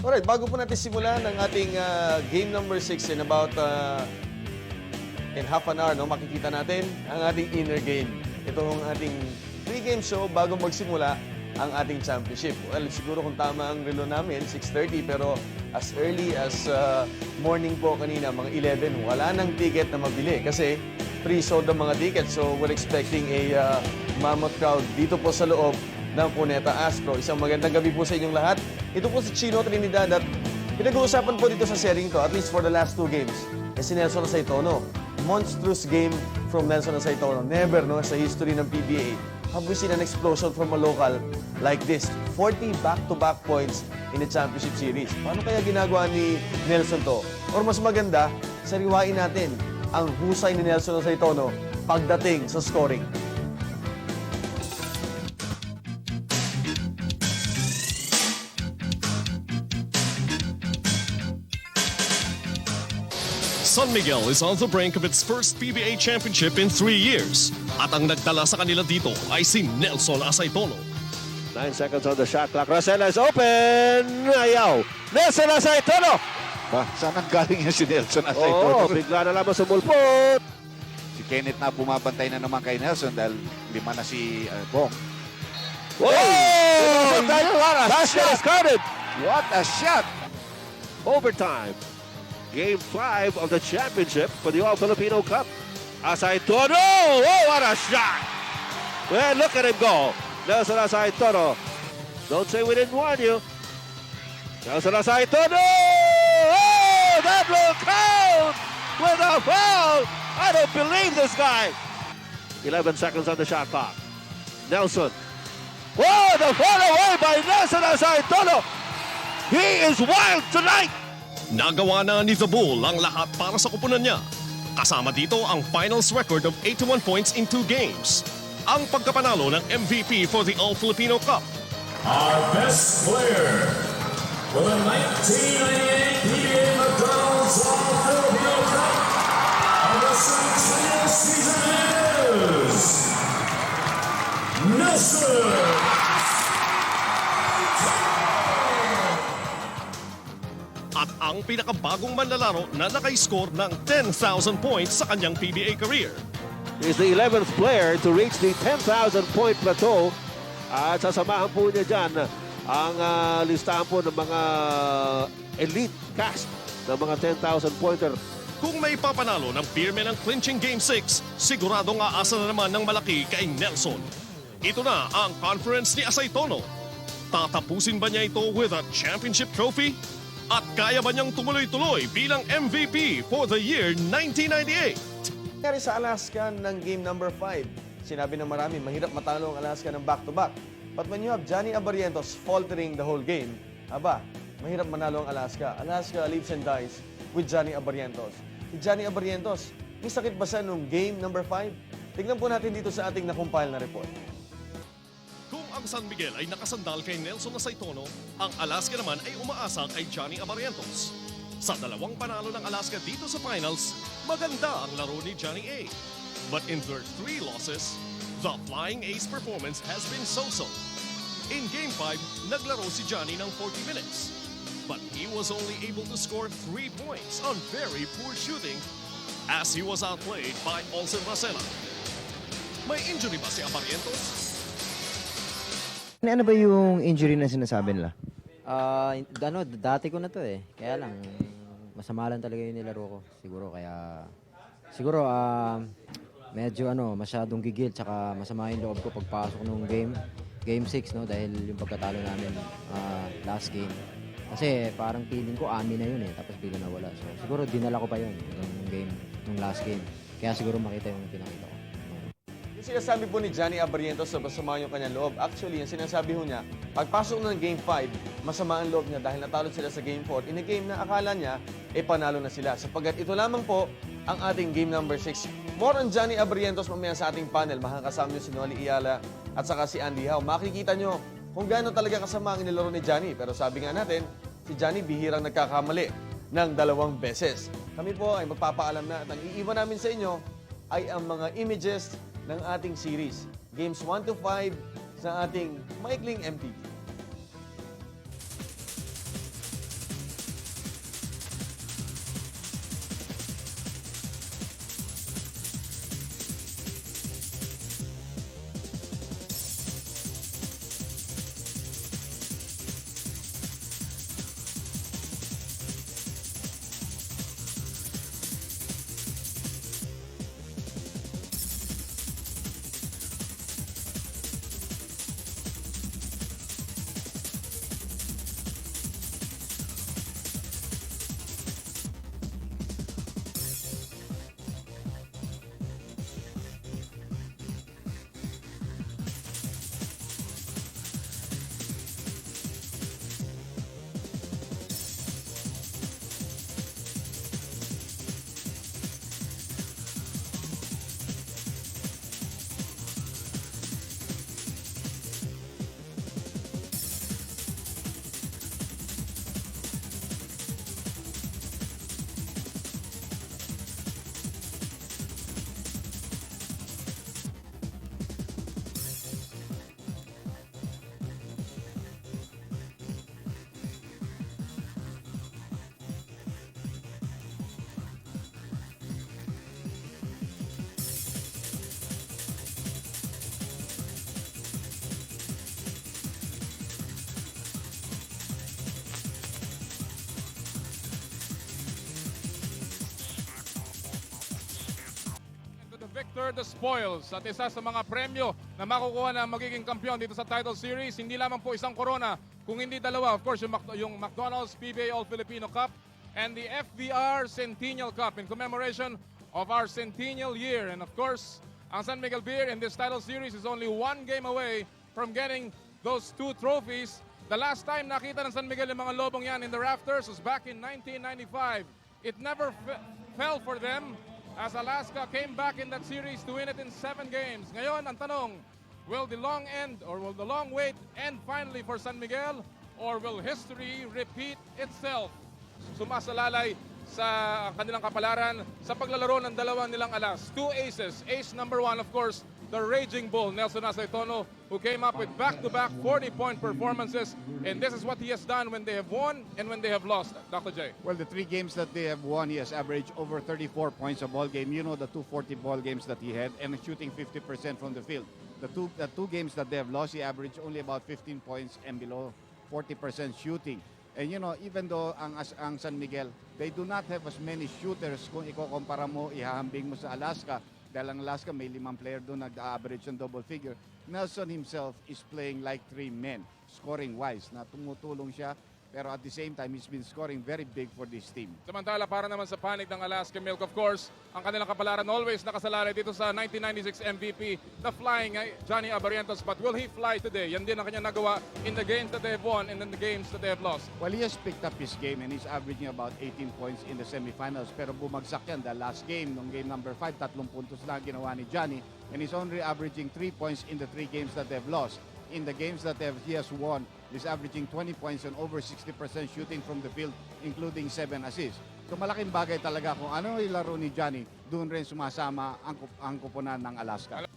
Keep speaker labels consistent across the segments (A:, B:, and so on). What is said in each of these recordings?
A: Alright, bago po natin simulan ang ating game number 6 in about in half an hour, no, makikita natin ang ating inner game. Itong ating pre-game show bago magsimula ang ating championship. Well, siguro kung tama ang relo namin, 6:30, pero as early as morning po kanina, mga 11, wala nang ticket na mabili kasi pre-sold ang mga tickets. So we're expecting a mammoth crowd dito po sa loob ng Cuneta Astro. Isang magandang gabi po sa inyong lahat. Ito po si Chino Trinidad at pinag-uusapan po dito sa sharing to, at least for the last 2 games, si Nelson Saitono. Monstrous game from Nelson Saitono. Never, no, sa history ng PBA have we seen an explosion from a local like this. 40 back-to-back points in the championship series. Paano kaya ginagawa ni Nelson to? Or mas maganda, sariwain natin ang husay ni Nelson Saitono pagdating sa scoring.
B: San Miguel is on the brink of its first PBA championship in 3 years. At ang nagdala sa kanila dito ay si Nelson Saitono.
C: 9 seconds on the shot clock. Rosella is open! Ayaw! Nelson Saitono!
D: Saan ang galing yan si Nelson Saitono?
C: Oo, bigla na lamang sumulpot.
D: Si Kenneth na bumabantay na naman kay Nelson dahil 5 na si Bong.
C: Oh!
D: What a
C: Basket
D: shot!
C: is counted!
D: What a shot!
C: Overtime. Game 5 of the championship for the All-Filipino Cup. Saitono! Oh, what a shot! Well, look at him go. Nelson Saitono. Don't say we didn't warn you. Nelson Saitono! Oh, that will count with a foul! I don't believe this guy. 11 seconds on the shot clock. Nelson. Oh, the fall away by Nelson Saitono. He is wild tonight.
B: Nagawa na ni The Bull ang lahat para sa kupunan niya. Kasama dito ang finals record of 81 points in 2 games. Ang pagkapanalo ng MVP for the All-Filipino Cup.
E: Our best player for the 1998 PBA McDonald's All-Filipino Cup of the semifinal season is Nelson.
B: At ang pinakabagong manlalaro na naka-score ng 10,000 points sa kanyang PBA career.
C: He's the 11th player to reach the 10,000 point plateau. At sasamahan po niya dyan ang listahan po ng mga elite cast ng mga 10,000 pointer.
B: Kung may papanalo ng Beermen ng clinching Game 6, siguradong aasa na naman ng malaki kay Nelson. Ito na ang conference ni Saitono. Tatapusin ba niya ito with a championship trophy? At kaya ba niyang tumuloy-tuloy bilang MVP for the year 1998?
A: Nangyari sa Alaska ng game number 5. Sinabi ng marami, mahirap matalo ang Alaska ng back-to-back. But when you have Johnny Abarientos faltering the whole game, mahirap manalo ang Alaska. Alaska lives and dies with Johnny Abarientos. Si Johnny Abarientos, may sakit ba siya nung game number 5? Tignan po natin dito sa ating nakumpile na report.
B: Kung ang San Miguel ay nakasandal kay Nelson Saitono, ang Alaska naman ay umaasa kay Johnny Abarientos. Sa dalawang panalo ng Alaska dito sa finals, maganda ang laro ni Johnny A. But in their 3 losses, the Flying Ace performance has been so-so. In Game 5, naglaro si Johnny ng 40 minutes. But he was only able to score 3 points on very poor shooting as he was outplayed by Olsen Rosella. May injury ba si Abarientos?
F: Ano ba yung injury na sinasabi nila?
G: Dati ko na to eh. Kaya lang, masama lang talaga yung nilaro ko. Siguro, medyo masyadong gigil, tsaka masama yung loob ko pagpasok nung game 6, no? Dahil yung pagkatalo namin last game. Kasi parang feeling ko, amin na yun eh. Tapos bigla nawala. So, siguro dinala ko pa yun, nung last game. Kaya siguro makita yung pinakita ko.
A: Yung sinasabi po ni Johnny Abarientos na masama yung kanyang loob. Actually, yung sinasabi ho niya, pagpasok ng Game 5, masama ang loob niya dahil natalo sila sa Game 4. In a game na akala niya, panalo na sila. Sapagkat ito lamang po ang ating game number 6. More on Johnny Abarientos mamaya sa ating panel. Makakasama niyo si Noli Iyala at saka si Andy Hao. Makikita niyo kung gaano talaga kasama ang nilaro ni Johnny. Pero sabi nga natin, si Johnny bihirang nagkakamali ng 2 beses. Kami po ay magpapaalam na at ang iiwan namin sa inyo ay ang mga images ng ating series. Games 1 to 5 sa ating maikling MTV.
H: after the spoils. At isa sa mga premyo na makukuha na magiging kampiyon dito sa title series, hindi lamang po isang corona, kung hindi dalawa. Of course, yung McDonald's PBA All-Filipino Cup and the FVR Centennial Cup in commemoration of our centennial year. And of course, ang San Miguel Beer in this title series is only one game away from getting those two trophies. The last time nakita ng San Miguel yung mga lobong yan in the rafters was back in 1995. It never fell for them as Alaska came back in that series to win it in 7 games. Ngayon, ang tanong, will the long end or will the long wait end finally for San Miguel or will history repeat itself? Sumasalalay sa kanilang kapalaran sa paglalaro ng dalawa nilang alas. 2 aces. Ace number 1, of course, the Raging Bull, Nelson Aceitono, who came up with back-to-back 40-point performances. And this is what he has done when they have won and when they have lost. Dr. J.
D: Well, the 3 games that they have won, he has averaged over 34 points a ball game. You know the 240 ball games that he had and shooting 50% from the field. The two games that they have lost, he averaged only about 15 points and below 40% shooting. And you know, even though ang San Miguel, they do not have as many shooters kung ikukumpara mo, ihahambing mo sa Alaska. Dahil ang Alaska may 5 player doon nag-average ng double figure. Nelson himself is playing like 3 men, scoring-wise, na tumutulong siya. Pero at the same time, he's been scoring very big for this team.
H: Samantala, para naman sa panig ng Alaska Milk, of course, ang kanilang kapalaran always nakasalalay dito sa 1996 MVP na flying ay Johnny Abarientos. But will he fly today? Yan din ang kanyang nagawa in the games that they have won and in the games that they have lost.
D: Well, he has picked up his game and he's averaging about 18 points in the semifinals. Pero bumagsak yan dahil last game, nung game number 5, 3 puntos lang ginawa ni Johnny. And he's only averaging 3 points in the 3 games that they've lost. In the games that he has won, he's averaging 20 points and over 60% shooting from the field, including 7 assists. So malaking bagay talaga kung ano yung laro ni Johnny, doon rin sumasama ang kupunan ng Alaska.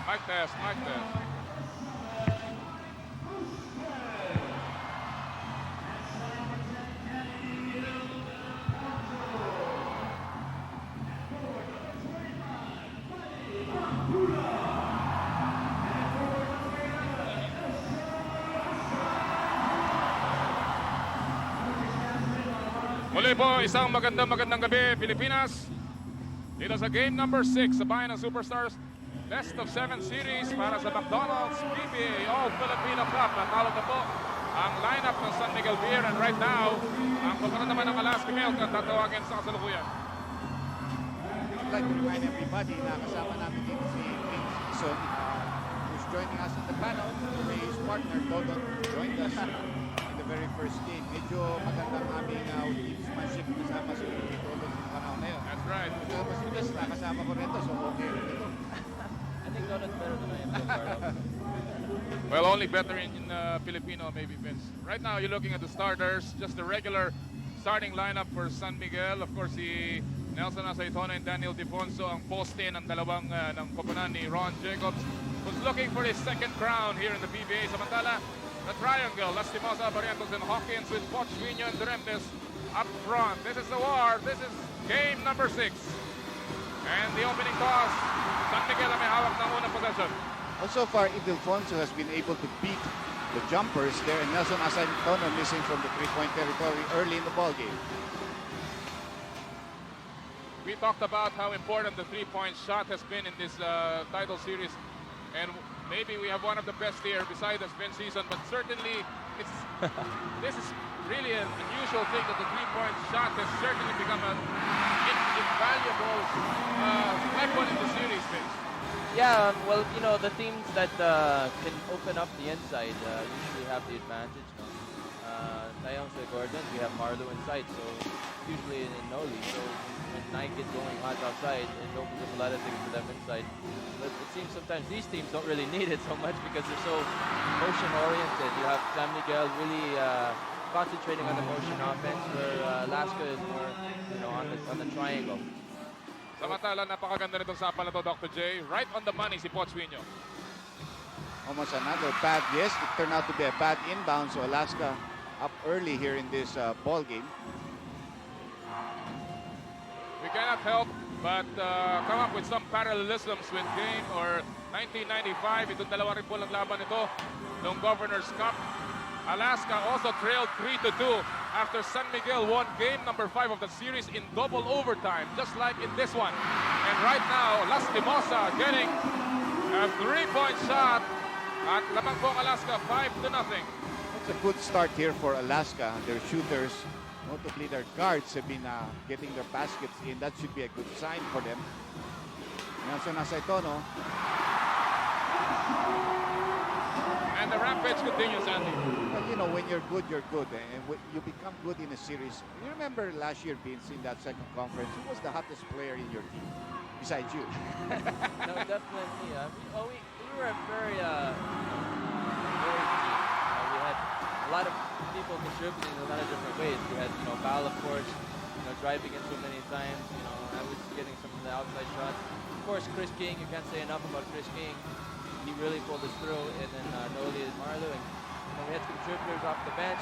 H: Mic test, mic test. Muli po, isang magandang gabi, Pilipinas. Dito sa game number 6 sa Bayan ng Superstars, Best of 7 series para sa McDonald's PBA All-Filipino Cup. Natalo na po ang lineup ng San Miguel Beer. And right now, ang pagkaroon naman ng Alaska Milk at tatawagin sa kasalukuyan.
D: I'd like to remind everybody na kasama namin dito si Vince Dixon, who's joining us in the panel. His partner, Dodon, joined us in the very first game. Medyo magandang aming teamsmanship kasama si Dodon sa panahon na yun.
H: That's right.
D: Ito mas bilis na kasama ko rito, so okay rin ito.
I: I think Dodon's better than I am so far.
H: Well, only better in Filipino, maybe, Vince. Right now, you're looking at the starters, just the regular starting lineup for San Miguel. Of course, si Nelson Aceitono and Daniel Defonso, ang poste ng dalawang ng koponan ni Ron Jacobs, who's looking for his second crown here in the PBA. Samantala, the triangle, Lastimosa, Barrientos, and Hawkins with Poch, Vino, and Duremdes up front. This is the war. This is game number 6. And the opening toss, San Miguel ang may hawak ng unang possession.
D: So far, Ildefonso has been able to beat the jumpers there, and Nelson Aceitono missing from the 3-point territory early in the ball game.
H: We talked about how important the 3-point shot has been in this title series, and maybe we have one of the best here besides the spin season, but certainly this is really an unusual thing that the 3-point shot has certainly become an invaluable weapon in the series, Vince.
I: Yeah, well, you know, the teams that can open up the inside usually have the advantage. No? Tayong sa Gordon, we have Marlo inside, so usually in Noli. So when Nike is going hot outside, it opens up a lot of things for them inside. But it seems sometimes these teams don't really need it so much because they're so motion-oriented. You have San Miguel really concentrating on the motion offense, where Alaska is more, you know, on the triangle.
H: Samantala, napakaganda nitong sapal na to, Dr. J. Right on the money si Poch Vino.
D: Almost another bad, yes, it turned out to be a bad inbound, so Alaska up early here in this ball game.
H: We cannot help but come up with some parallelisms with game or 1995. Itong dalawa rin po naglaban ito noong Governor's Cup. Alaska also trailed 3-2 after San Miguel won game number 5 of the series in double overtime, just like in this one. And right now, Lastimosa getting a 3-point shot at lamang po ang Alaska 5-0.
D: It's a good start here for Alaska. Their shooters, notably their guards, have been getting their baskets in. That should be a good sign for them. Nelson Asaitono.
H: And the rampage continues, Andy.
D: Well, you know, when you're good, you're good. And when you become good in a series. You remember last year, Vince, in that second conference, who was the hottest player in your team? Besides you.
I: No, definitely. We were a very team. We had a lot of people contributing in a lot of different ways. We had, Val, of course, driving in so many times. I was getting some of the outside shots. Of course, Chris King, you can't say enough about Chris King. He really pulled us through. And then Noli and Marlo. And we had contributors off the bench.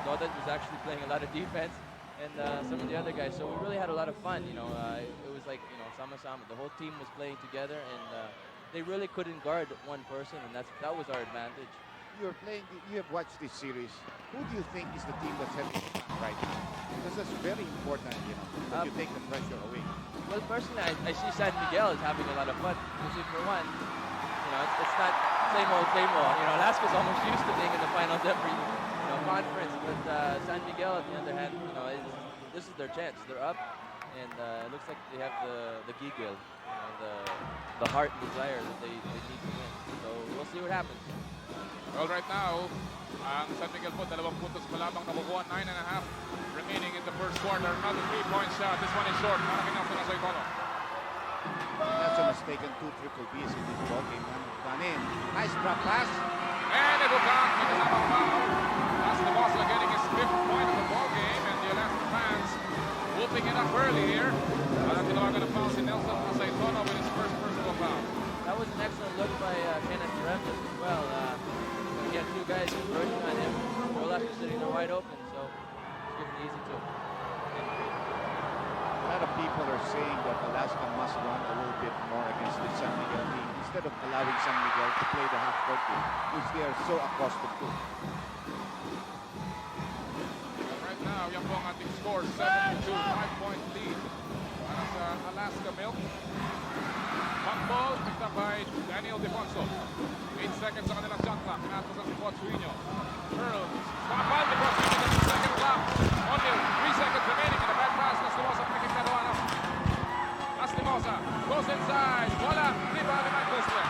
I: Dodat was actually playing a lot of defense. And some of the other guys. So we really had a lot of fun. It was like, sama-sama. The whole team was playing together. And they really couldn't guard one person. And that was our advantage.
D: You have watched this series. Who do you think is the team that's having fun right now? Because that's very important, that you take the pressure away.
I: Well, personally, I see San Miguel is having a lot of fun. Because for one, it's not same old, same old. Alaska's almost used to being in the finals every, conference. But San Miguel, on the other hand, this is their chance. They're up, and it looks like they have the gigil, the heart and desire that they need to win. So we'll see what happens.
H: Well, right now, ang San Miguel po, 2 puntos pa lamang nakukuha, 9.5 remaining in the first quarter. Another 3-point shot. This one is short. Para kay Nelson Asaitono.
D: Nelson has taken 2 triple Bs in this ballgame. Gone in. Nice drop pass.
H: And it will count because of a foul. Lastimosa getting his 5th point of the ballgame, and the Alaska fans whooping it up early here. Tinawagan ng foul si Nelson Asaitono with his first personal foul.
I: That was an excellent look by Kenneth Remnant as well. He had 2 guys converging on him. We're left sitting there wide open, so it's giving it easy to him.
D: A lot of people are saying that Alaska must run a little bit more against the San Miguel team instead of allowing San Miguel to play the half-court game, which they are so accustomed to.
H: Right now, yan po ang ating score, 7-2, 5-point lead para sa Alaska Milk. Back ball picked up by Daniel Defonso. 8 seconds sa kanilang shot clock. Pinatasan si Pochuino. Earl, kapal ni Pochuino sa second clock. Only 3 seconds remaining in the back pass. Lastimosa picking that one up. Lastimosa goes inside. Wala. Rebound ni Mike Musler.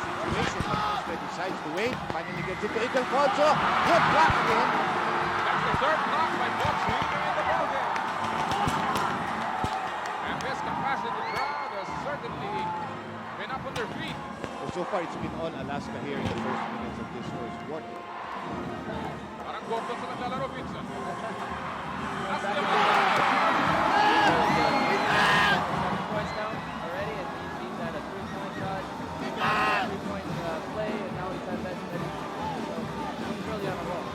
D: Situation, Musler decides to wait. Finally gets it to Eagle Concho. Good block again.
H: That's the 3rd block by Pochuino in the ballgame. And this capacity crowd has certainly been up on their feet.
D: So far, it's been all Alaska here in the first minutes of this first quarter.
H: Parang Gordon sa naglalaro, Vincent.
I: Points down already, and he's had a 3-point shot, 3-point play, and now he's had that. So he's really on a roll.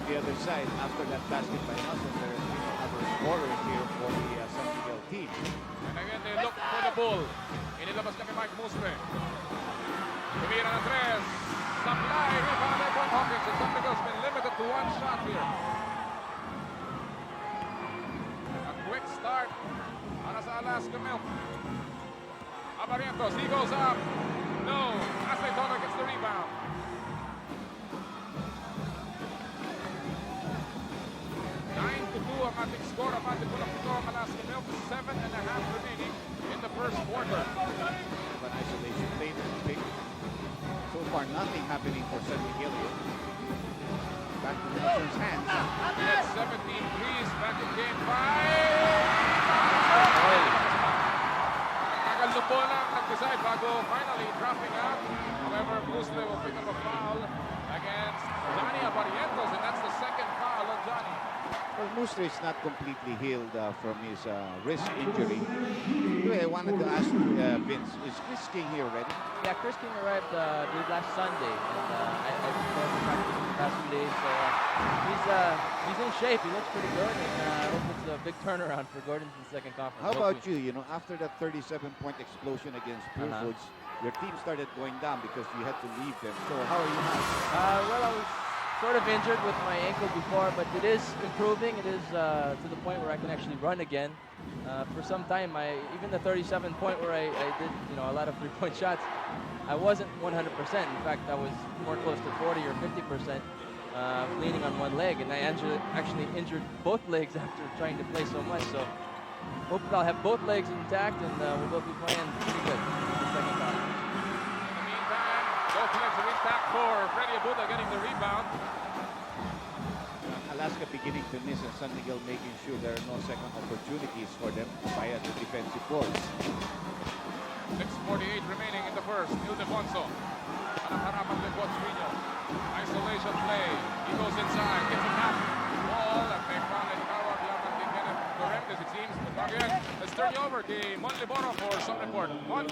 D: The other side, after that basket by Nelson, there has been another scorer here for the San Miguel team.
H: And again, they look for the ball. Inilabas na kay Mike Musre. Tumira na 3. Supply, rebound by Paul Hawkins. And San Miguel's been limited to 1 shot here. A quick start para sa Alaska Milk. Abarientos, he goes up. No, Asaitono gets the rebound. 9-2 ang ating score. Ang ating pulang ito ang Alaska Milk. 7.5 remaining in the first quarter.
D: An isolation play. So far, nothing happening for San Miguel here. Back to Nelson's hands.
H: He had 17 threes back in game 5. Tagal po lang nag-decide bago finally dropping out. However, Musle will pick up a foul against Johnny Abarientos, and that's the 2nd foul on Johnny.
D: Well, Musle is not completely healed from his wrist injury. Anyway, I wanted to ask Vince, is Chris King here already?
I: Yeah, Chris King arrived, I believe, last Sunday, and I practiced the past recently, so he's in shape. He looks pretty good, and I hope it's a big turnaround for Gordon in the second conference.
D: How about you? You know, after that 37-point explosion against Pure Foods, your team started going down because you had to leave them. So how are you now?
I: Well, I was sort of injured with my ankle before, but it is improving. It is to the point where I can actually run again. For some time, even the 37 point where I did a lot of 3-point shots, I wasn't 100%. In fact, I was more close to 40 or 50%, leaning on one leg, and I actually injured both legs after trying to play so much. So hope I'll have both legs intact, and we'll both be playing pretty good in the second half.
H: In the meantime, both legs are intact for Freddy Abuda getting the rebound.
D: Alaska beginning to miss and San Miguel making sure there are no second opportunities for them via the defensive boards.
H: 6:48 remaining in the first. Ildefonso. Harapan with Guadrino. Isolation play. He goes inside. Gets a tap. Ball at may found in Tawag lamang kay Kenneth Correntes, it seems. But again, let's turn you over kay Mon Liboro for some report. Mon.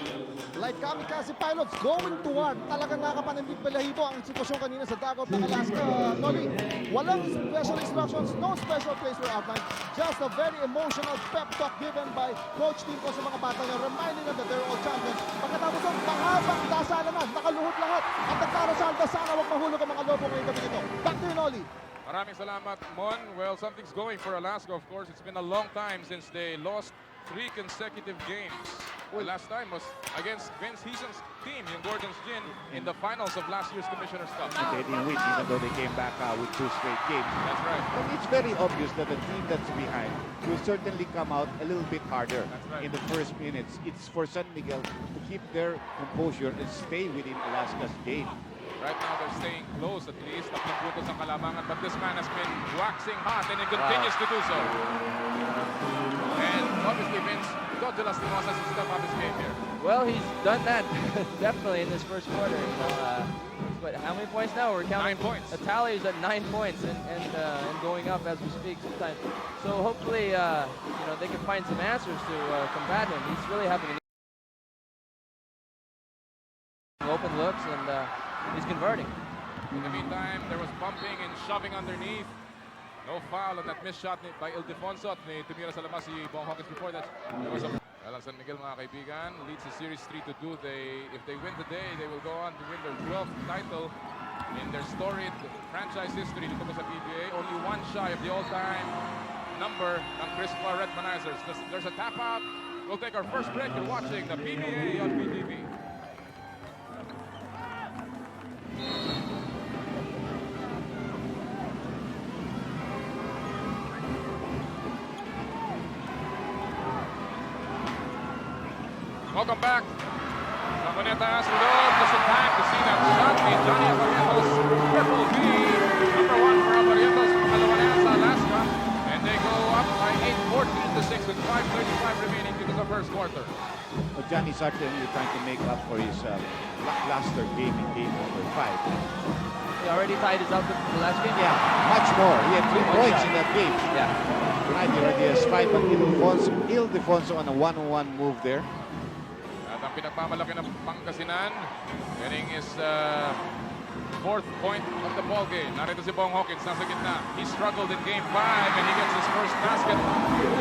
J: Like kamikaze pilots going to war. Talagang nakapanambig balahibo ang sitwasyon kanina sa dagat ng Alaska. Noli, walang special instructions, no special plays were outlined. Just a very emotional pep talk given by Coach Timko sa mga bata niya, reminding them that they're all champions. Pagkatapos ng mahabang dasalanan, nakaluhod lahat. At nagdarasal na sana wag mahulog ang mga lobo ngayong gabi nito. Back to you, Noli.
H: Maraming salamat, Mon. Well, something's going for Alaska, of course. It's been a long time since they lost 3 consecutive games. The last time was against Vince Heason's team, yung Gordon's Gin, in the finals of last year's Commissioner's Cup.
D: They didn't win even though they came back with 2 straight games.
H: That's right.
D: But it's very obvious that the team that's behind will certainly come out a little bit harder in the first minutes. It's for San Miguel to keep their composure and stay within Alaska's game.
H: Right now, they're staying close at least. 3 puntos ang kalamangan, but this man has been waxing hot and he continues to do so. And obviously, Vince, Dodge Lastimosa has step up his game here.
I: Well, he's done that definitely in this first quarter. But how many points now? We're counting
H: 9 points.
I: The tally is at 9 points and going up as we speak sometimes. So hopefully, they can find some answers to combat him. He's really having open looks and he's converting.
H: In the meantime, there was bumping and shoving underneath. No foul on that missed shot by Ildefonso at ni Madrid.Salamat si Bong Hawkins before that. There was a San Miguel, mga kaibigan, leads the series 3-2. If they win today, they will go on to win their 12th title in their storied franchise history dito sa PBA. Only one shy of the all-time number ng Crispa Redmanizers. There's a tap out. We'll take our first break. You're watching the PBA on PTV. Welcome back. Samoneta has loob just in time to see that shot ni Johnny Abarientos. Triple B. Number 1 for Abarientos. Pangalawa na yan sa Alaska. And they go up by 8-14-6 with 5:35 remaining into the first quarter.
D: Well, Johnny certainly trying to make up for his lackluster game in game number 5.
I: He already tied his up with the last game?
D: Yeah, much more. He had 3 points in that game.
I: Yeah.
D: Tonight he already has 5, but Ildefonso on a 1-on-1 move there.
H: At ang pinagmamalaki ng Pangasinan, getting his 4th point of the ball game. Narito si Bong Hawkins, nasa gitna. He struggled in game 5 and he gets his first basket.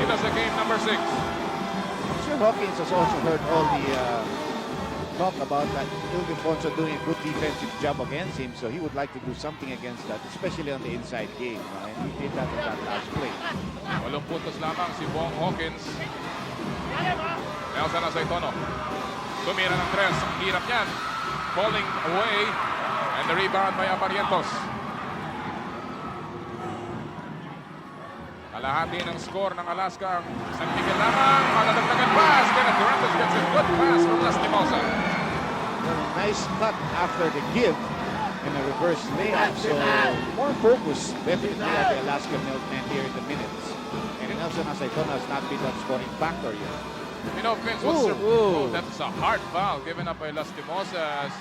H: Dito sa game number 6.
D: I'm sure Hawkins has also heard all the talk about that Ildefonso doing a good defensive job against him, so he would like to do something against that, especially on the inside game. And he did that in that last play.
H: 8 puntos lamang si Bong Hawkins. Nelson Aceitono. Tumira ng 3. Ang hirap niyan. Falling away. And the rebound by Abarientos. Kalahati ng score ng Alaska. San Miguel lamang. Madadagdagan pass. Kenneth Correntes gets a good pass from Lastimosa.
D: Nice cut after the give and a reverse layup. So more focus definitely at the Alaska men here in the minutes. And Nelson Aceitono has not been that scoring factor yet.
H: You know, Vince, that's a hard foul given up by Lastimosa as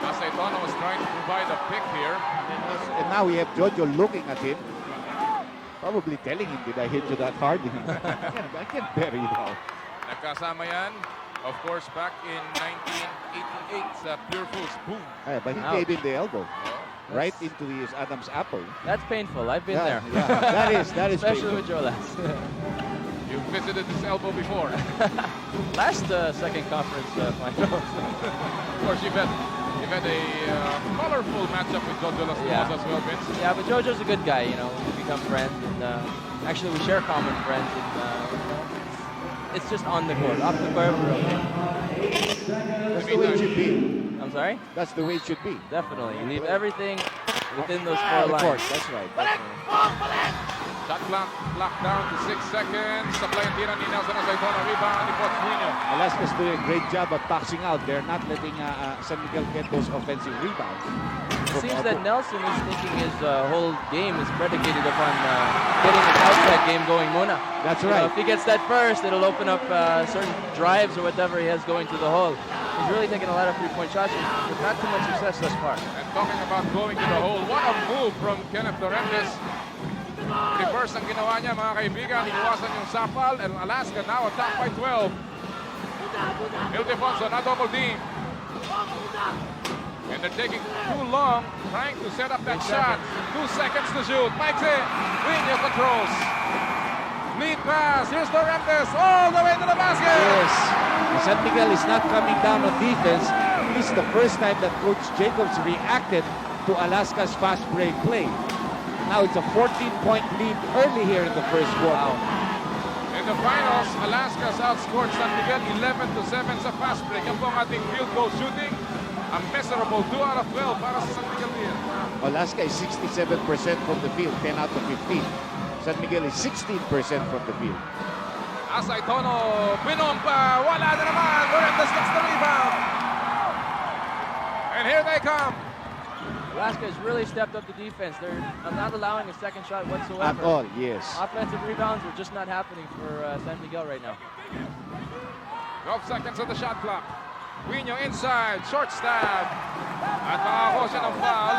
H: Aceitono was trying to provide a pick here.
D: And now we have Jojo looking at him, probably telling him, did I hit you that hard? I can't bury you now.
H: Nagkasama yan, of course, back in 1988 sa Pure Foods. Boom!
D: But he gave him the elbow. right into his Adam's apple.
I: That's painful. I've been there.
D: Yeah, that is
I: Especially
D: painful.
I: with Jolas.
H: You visited this elbow before.
I: Last second conference final.
H: Of course, you've had a colorful matchup with Jojo Las
I: Yeah.
H: as well, Vince.
I: Yeah, but Jojo's a good guy, you know. We become friends, and actually we share common friends. And it's just on the court, off the court, we're okay.
D: That's the way it should be.
I: I'm sorry?
D: That's the way it should be.
I: Definitely. You leave everything within those
D: Ah,
I: four
D: the court.
I: lines.
D: That's right.
H: Shot clock down to 6 seconds. Supply and tira ni Nelson Azaitona. Rebound ni Potsino.
D: Alaska's doing a great job at boxing out. They're not letting San Miguel get those offensive rebounds.
I: It seems that Nelson is thinking his whole game is predicated upon getting his outside game going muna.
D: That's
I: You know,
D: right.
I: if he gets that first, it'll open up certain drives or whatever he has going to the hole. He's really taking a lot of three-point shots with not too much success thus far.
H: And talking about going to the hole, what a move from Kenneth Dorendes. Reverse ang ginawa niya, mga kaibigan. Iwasan yung sapal, and Alaska now attacked by 12. Ildefonso, na double team. And they're taking too long trying to set up that shot. 2 seconds to shoot. Mike's in. Rino controls. Lead pass. Here's Dorendes all the way to the basket.
D: Yes. San Miguel is not coming down on defense. This is the first time that Coach Jacobs reacted to Alaska's fast break play. Now it's a 14-point lead early here in the first quarter.
H: In the finals, Alaska's outscored San Miguel 11-7 sa fast break. Yan po ang ating field goal shooting. A miserable 2 out of 12 para sa San Miguel here.
D: Alaska is 67% from the field, 10 out of 15. San Miguel is 16% from the field.
H: Azaitono, binompa, wala na naman. Dorendes gets the rebound. And here they come.
I: Alaska has really stepped up the defense. They're not allowing a second shot whatsoever.
D: At all, yes.
I: Offensive rebounds are just not happening for San Miguel right now.
H: 12 seconds on the shot clock. Rino inside, short stab. At makakakuha siya ng foul.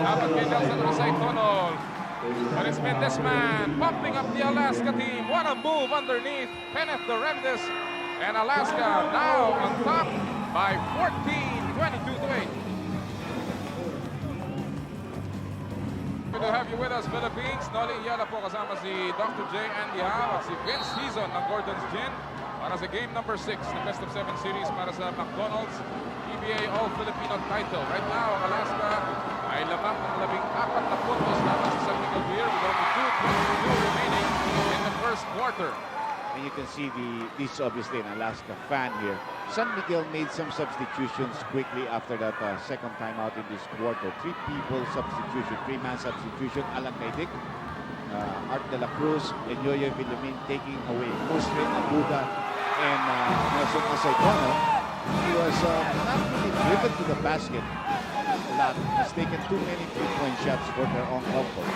H: Dapat kay Nelson Azaitono. But it's been this man pumping up the Alaska team. What a move underneath Kenneth Dorendes. And Alaska now on top by 14, 22-8. Good to have you with us, Philippines. Noli Iyala po kasama si Dr. J. Andy Howe at si Vince Hizon ng Gordon's Gin para sa game number 6 ng Best of 7 series para sa McDonald's PBA All-Filipino title. Right now, Alaska ay lamang ng 14 na puntos laban sa San Miguel Beer with only 2:22 remaining in the first quarter.
D: And you can see this obviously an Alaska fan here. San Miguel made some substitutions quickly after that second timeout in this quarter. 3-man substitution. Alan Kaidik, Art de la Cruz, and Yoyo Villamin taking away Muslim Abuda and Nelson Azaitono. He was not really driven to the basket a lot. Has taken too many 3-point shots for their own comfort.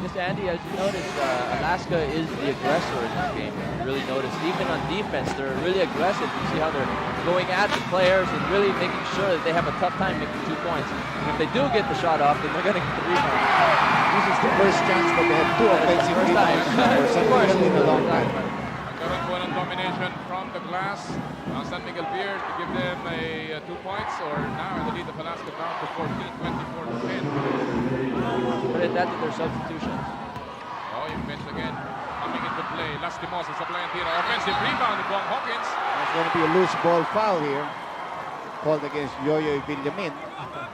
I: Just Andy, as you noticed, Alaska is the aggressor in this game. You really noticed, even on defense, they're really aggressive. You see how they're going at the players and really making sure that they have a tough time making 2 points. And if they do get the shot off, then they're going to get the rebound.
D: This is the first chance that they have 2 offensive rebounds for San Miguel in a long time.
H: Nagkaroon po ng domination from the glass ang San Miguel Beer to give them a 2 points, or now the lead of Alaska down to 14, 24-10.
I: Credit that to their substitutions.
H: Oh, yung bench again coming into play. Lastimos sa supply and tira. Offensive rebound ni Bong Hawkins.
D: There's going to be a loose ball foul here called against Yoyo Villamin.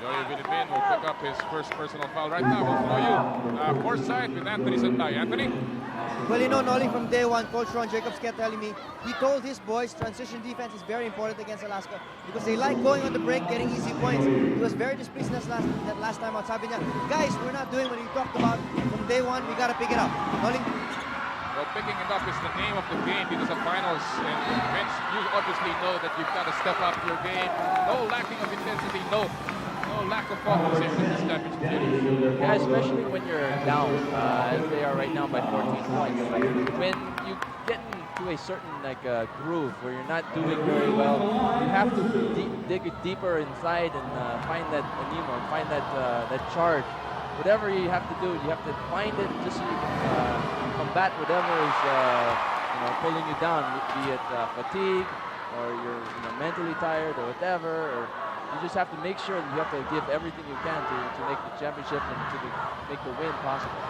H: Yoyo Villamin will pick up his first personal foul. Right now, we'll throw you courtside with Anthony Santay. Anthony?
F: Well, you know, Noli, from day one, Coach Ron Jacobs kept telling me, he told his boys transition defense is very important against Alaska because they like going on the break, getting easy points. He was very displeased that last time out. Sabi niya, guys, we're not doing what you talked about from day one. We got to pick it up. Noli?
H: Well, picking it up is the name of the game because of finals. And Vince, you obviously know that you've got to step up your game. No lacking of intensity, no lack of focus in this championship series.
I: Yeah, especially when you're down, as they are right now by 14 points. When you get into a certain groove where you're not doing very well, you have to dig deeper inside and find that anemo, find that charge. Whatever you have to do, you have to find it just so you can combat whatever is pulling you down, be it fatigue or you're mentally tired or whatever. Or You just have to make sure that you have to give everything you can to make the championship and make the win possible.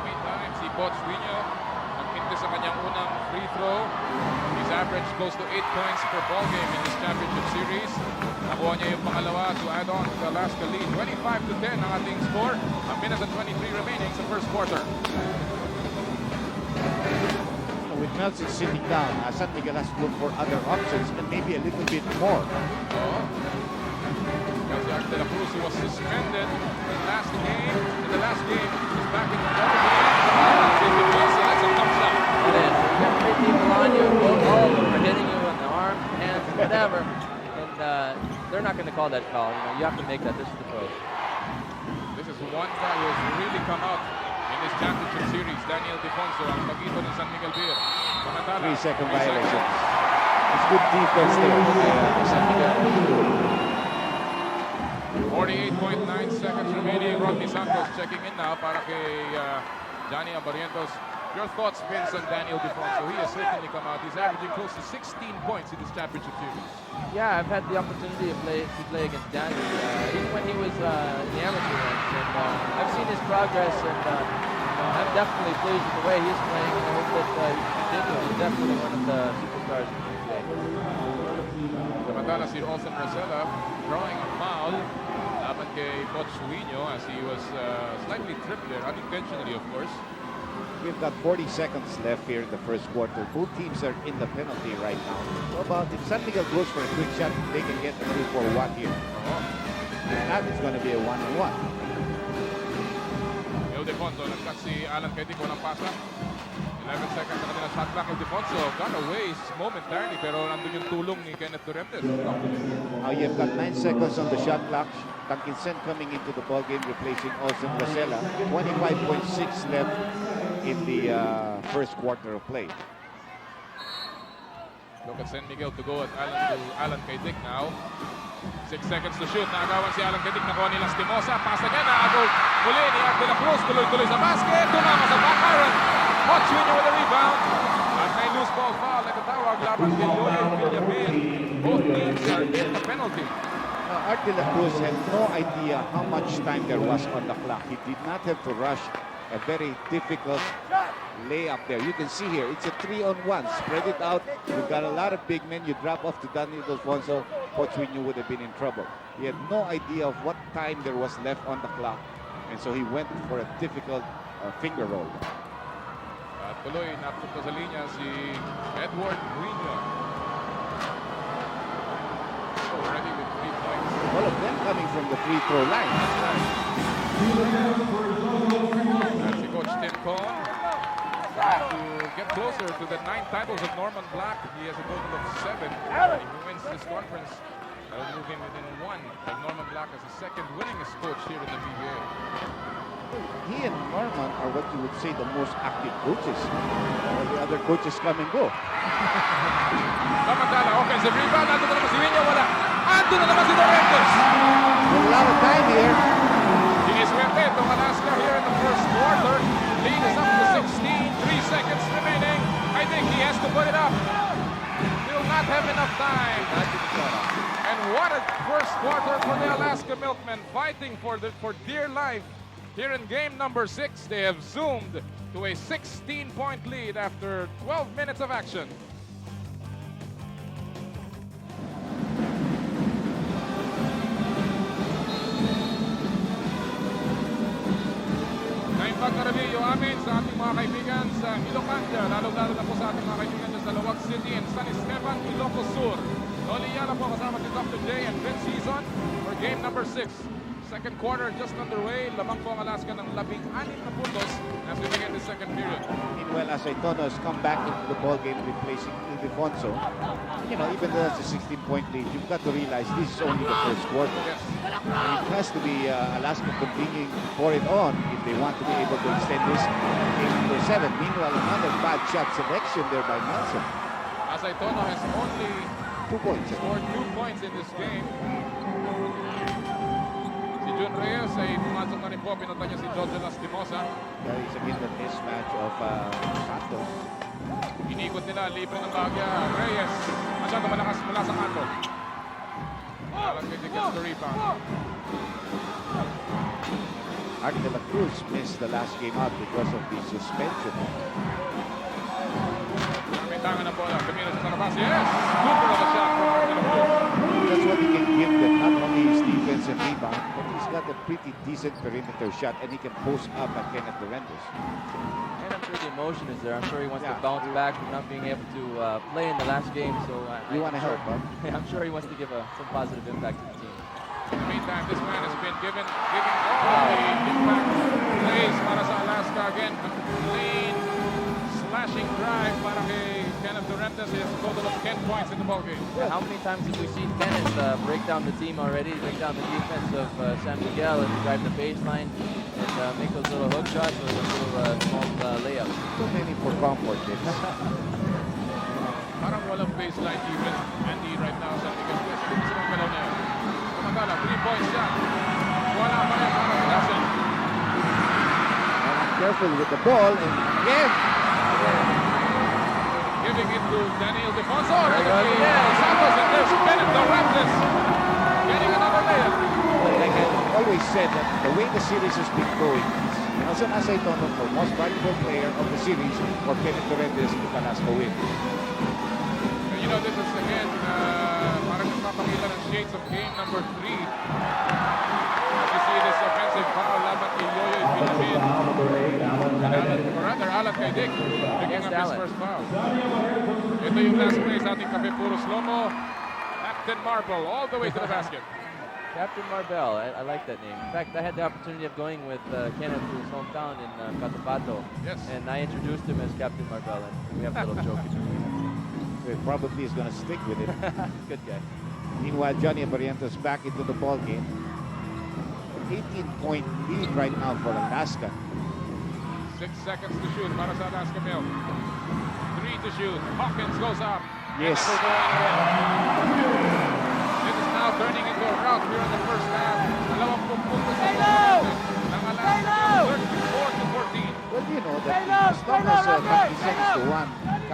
H: Meantime, si Coach Wino nagpinte sa kanyang unang free throw. He's averaged close to 8 points per ball game in this championship series. Nakuha niya yung pangalawa to add on to the Alaska lead. 25-10 ang ating score. A minute and 23 remaining sa first quarter.
D: With Nelson sitting down, San Miguel has to look for other options and maybe a little bit more.
H: Kasi De La Cruz, who was suspended in the last game, is back in the ball game. That's a tough shot.
I: It is. You got 3 people on you, all of them are hitting you in the arm, hands, whatever. And they're not going to call that foul. You have to make that. This is the pros.
H: This is one guy who has really come out in this championship series. Daniel Defonso, ang pagito ng San Miguel Beer.
D: 3-second violation. It's good defense there. San Miguel.
H: 48.9 seconds remaining. Rodney Santos checking in now para kay Johnny Abarientos. Your thoughts, Vince, on Daniel Defonso? He has certainly come out. He's averaging close to 16 points in this championship series.
I: Yeah, I've had the opportunity to play against Danny, even when he was in the amateur ranks, and I've seen his progress, and I'm definitely pleased with the way he's playing, and I hope that he continues. He's definitely one of the superstars in the NBA.
H: Samantala si Olsen Rosella drawing a foul laban kay Coach Wino as he was slightly tripped there, unintentionally of course.
D: We've got 40 seconds left here in the first quarter. Both teams are in the penalty right now. So about if San Miguel goes for a quick shot, they can get a 3-4-1 here. If not, it's going to be a 1-on-1.
H: Ildefonso, nag-cut si Alan Kaitik, walang pasa. 11 seconds na kanila shot clock. Ildefonso got away momentarily pero nandun yung tulong ni Kenneth Duremtes.
D: Now you've got 9 seconds on the shot clock. Tankinsen coming into the ball game, replacing Olsen Rosella. 25.6 left in the first quarter of play.
H: Look at San Miguel to go at Alan Kaitik now. 6 seconds to shoot. Naagawan si Alan Kaitik. Nakuha ni Lastimosa. Pasa niya. Naagol muli ni De La Cruz. Tuloy-tuloy sa basket. Tumama sa back iron. Hot Junior with a rebound. At may loose ball foul. Nagtatawag laban kay Yoyo Villamin. Both teams are in the penalty.
D: Now, Art De La Cruz had no idea how much time there was on the clock. He did not have to rush a very difficult layup there. You can see here, it's a 3-on-1. Spread it out. You've got a lot of big men. You drop off to Daniel Defonso. Pochwinyo would have been in trouble. He had no idea of what time there was left on the clock. And so he went for a difficult finger roll.
H: At tuloy, napunta sa linya si Edward Guiño. Already with 3 points.
D: All of them coming from the free throw line.
H: And si Coach Tim Cohn trying to get closer to the 9 titles of Norman Black. He has a total of 7. If he wins this conference, that will move him within 1 of Norman Black as the second winningest coach here in the PBA.
D: He and Norman are what you would say the most active coaches. The other coaches come and go.
H: Samantala, offensive rebound. Nandun na naman si Wino. Wala. Andun na naman si Dorentes.
D: A lot of time here.
H: Iniswerte itong Alaska here in the first quarter. Lead is up to 16. 3 seconds remaining. I think he has to put it up. Will not have enough time. And what a first quarter for the Alaska Milkmen, fighting for dear life. Here in game number 6, they have zoomed to a 16-point lead after 12 minutes of action. Pagkarabyo amin sa ating mga kaibigan sa Ilocanda, lalo-lalo na po sa ating mga kaibigan sa Lawag City and San Esteban, Ilocos Sur. Noli Yala po kasama si Dr. J and Vince Season for game number 6. Second quarter just underway. Lamang po ang Alaska ng 16 na puntos as we begin the second period.
D: Meanwhile, Aceitono has come back into the ball game, replacing Ildefonso. You know, even though that's a 16-point lead, you've got to realize this is only the first quarter.
H: Yes.
D: And it has to be Alaska continuing to pour it on if they want to be able to extend this game number 7. Meanwhile, another bad shot selection there by Nelson.
H: Aceitono has only
D: 2 points.
H: scored 2 points in this game. Si Jun Reyes ay pumasok na rin po. Pinunta niya si Jojo Lastimosa.
D: There is again the mismatch of Santos.
H: Inikot nila, libre ng bagya. Reyes, masyado malakas mula sa kanto. Alan-Mabuhay gets the rebound.
D: Art de la Cruz missed the last game out because of the suspension.
H: May tangan ng bola. Camino sa labas. Yes! Super of a shot from Art de la Cruz.
D: That's what he can give them, not only his defense and rebound, but he's got a pretty decent perimeter shot and he can post up at Kenneth Durantes.
I: And I'm sure the emotion is there. I'm sure he wants to
D: Yeah.
I: bounce back from not being able to play in the last game. So
D: You want to help, huh?
I: I'm sure he wants to give some positive impact to the team.
H: In the meantime, this man has been giving all the impact plays para sa Alaska again. Lane slashing drive para kay Kenneth Durantes. He has a total of 10 points in the ballgame.
I: Yeah, how many times have we seen Kenneth break down the team already, break down the defense of San Miguel and drive the baseline and make those little hook shots or those little small layups?
D: Too many for comfort.
H: Parang walang baseline defense. Andy right now sa Miguel. Gusto mong galaw niya. Kumagala, 3 points siya. Wala pa rin para sa Lassen.
D: Careful with the ball and again.
H: Giving it to Daniel Defonso.
I: There you go.
H: Yes, Santos and there's Kenneth Durantes. Getting another layup.
D: Like I always said that the way the series has been going, Nelson Aceitono, the most valuable player of the series, or Kenneth Durantes if Alaska win.
H: You know, this is again, parang nagpapakita ng shades of game number 3. As you see this offensive foul laban kay Yoyoy Philippine. Alan kay Dick, picking up his first foul. Ito yung last play sa ating Cafe Puro Slow-Mo. Captain Marble all the way to the basket.
I: Captain Marbel, I like that name. In fact, I had the opportunity of going with Kenneth to his hometown in Cotabato.
H: Yes.
I: And I introduced him as Captain Marbel, and we have a little joke between us.
D: It probably is going to stick with it.
I: Good guy.
D: Meanwhile, Johnny Barrientos back into the ball game. 18-point lead right now for Alaska.
H: 6 seconds to shoot para sa Alaska Milk. 3 to shoot. Hawkins goes up.
D: Yes.
H: And going again. This is now turning into a rout here in the first half. 20 puntos sa ng Alaska Milk. 34 to 14.
D: Well, you know that as long as 30 seconds to 1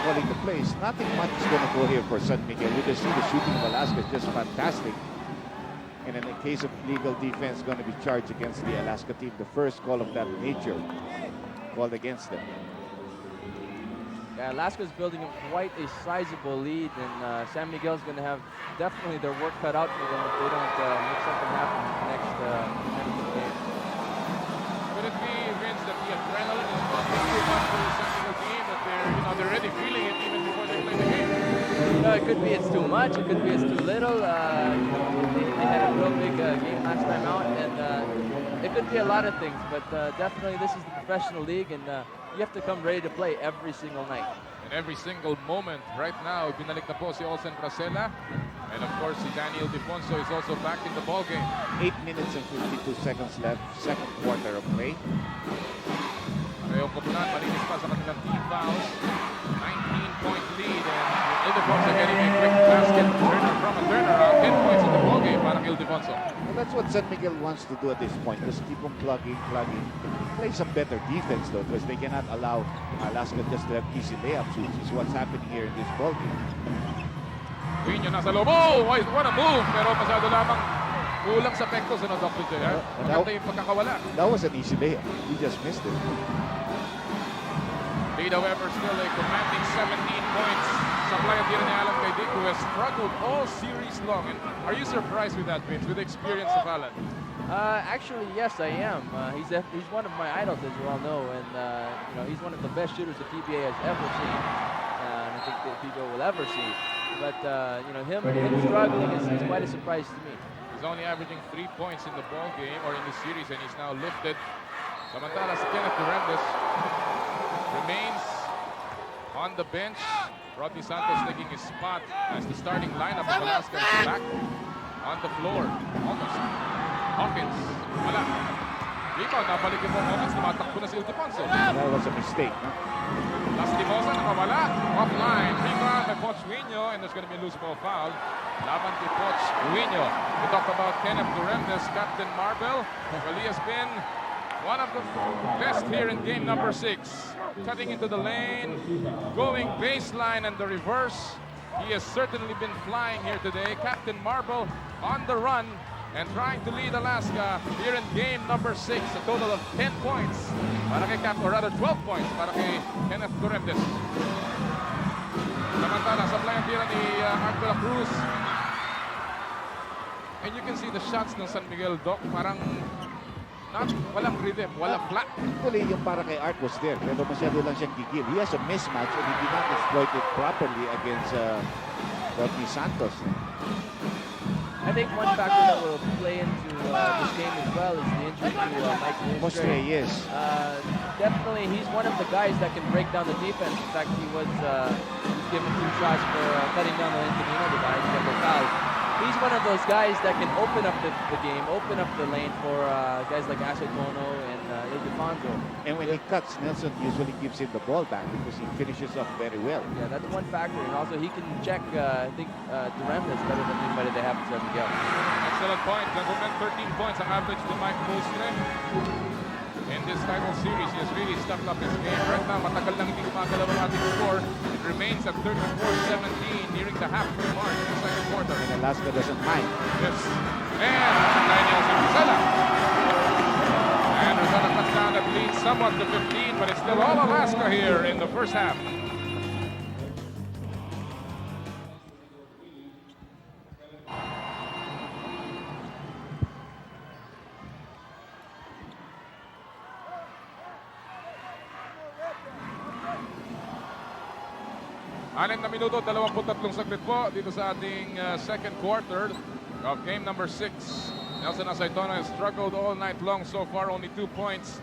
D: calling the plays, nothing much is going to go here for San Miguel. You just see the shooting of Alaska is just fantastic. And in the case of legal defense going to be charged against the Alaska team, the first call of that nature called against them.
I: Yeah, Alaska's building quite a sizable lead, and San Miguel's going to have definitely their work cut out for them if they don't make something happen in the next game.
H: Could it be, Vince, that the adrenaline is pumping too much for the San Miguel team, that they're already feeling it even before they play the game?
I: It could be it's too much, it could be it's too little. They had a real big game last time out, and it could be a lot of things, but definitely this is the professional league, and you have to come ready to play every single night.
H: And every single moment right now, binalik na po si Olsen Bracela. And of course, si Daniel Defonso is also back in the ballgame.
D: 8 minutes and 52 seconds left, second quarter of play.
H: Parehong koponan, malinis pa sa kanilang team fouls. 19-point lead, and Ildefonso getting a quick basket turner from a turnaround. 10 points in the ballgame para kay Ildefonso.
D: Well, that's what San Miguel wants to do at this point. Just keep on plugging. Play some better defense, though, because they cannot allow Alaska just to have easy layups, which is what's happening here in this ballgame.
H: Quino nasa loob. Oh, what a move! Pero masyado lamang kulang sa pektos, ano, Dr. J. Maganda yung pagkakawala.
D: That was an easy layup. He just missed it.
H: Lida Weber still a commanding 17 points. Supply at ni Alan kay Dick, who has struggled all series long. And are you surprised with that, Vince, with the experience of Alan?
I: Actually, yes, I am. He's one of my idols, as you all know, and he's one of the best shooters the PBA has ever seen, and I think the PBA will ever see. But him struggling is quite a surprise to me.
H: He's only averaging 3 points in the ball game or in the series, and he's now lifted. Samantala si Kenneth Durantes remains on the bench. Rodney Santos taking his spot as the starting lineup of Alaska is back on the floor. Almost. Hawkins, wala. Rebound, nabalik yung Hawkins, tumatakbo na si Ildefonso.
D: That was a mistake.
H: Lastimosa, nakawala. Offline. Rebound by Poch Wino, and there's going to be a loose ball foul. Laban kay Poch Wino. We talked about Kenneth Durantes, Captain Marbel. Well, he has been one of the best here in game number 6. Cutting into the lane, going baseline and the reverse. He has certainly been flying here today. Captain Marble on the run and trying to lead Alaska here in game number 6. A total of 10 points para kay Cap, or rather 12 points para kay Kenneth Correntes. Samantala, sa play ang tira ni Angela Cruz. And you can see the shots ng San Miguel, Doc, parang walang rhythm, walang flat.
D: Actually, yung para kay Art was there, pero masyado lang siyang gigil. He has a mismatch and he did not exploit it properly against Rodney Santos.
I: I think one factor that will play into this game as well is the injury to Mike Mustre.
D: Yes.
I: Definitely, he's one of the guys that can break down the defense. In fact, he was given 2 shots for cutting down the Antonino, the guy who got the foul. He's one of those guys that can open up the game, open up the lane for guys like Acetono and Ildefonso.
D: And when he cuts, Nelson usually gives him the ball back because he finishes off very well.
I: Yeah, that's one factor. And also, he can check, I think, Duremez better than anybody they have in San Miguel.
H: Excellent point. Gentlemen, 13 points ang average to Mike Mustre. In this title series, he has really stepped up his game. Right now, matagal lang hindi gumagalaw ang ating score. It remains at 34-17 nearing the halfway mark in the second quarter.
D: And Alaska doesn't mind.
H: Yes. And Daniel Rosella. And Rosella cuts down that lead somewhat to 15, but it's still all Alaska here in the first half. Anim na minuto, 23 saglit po dito sa ating second quarter of game number 6. Nelson Acetono has struggled all night long so far, only 2 points.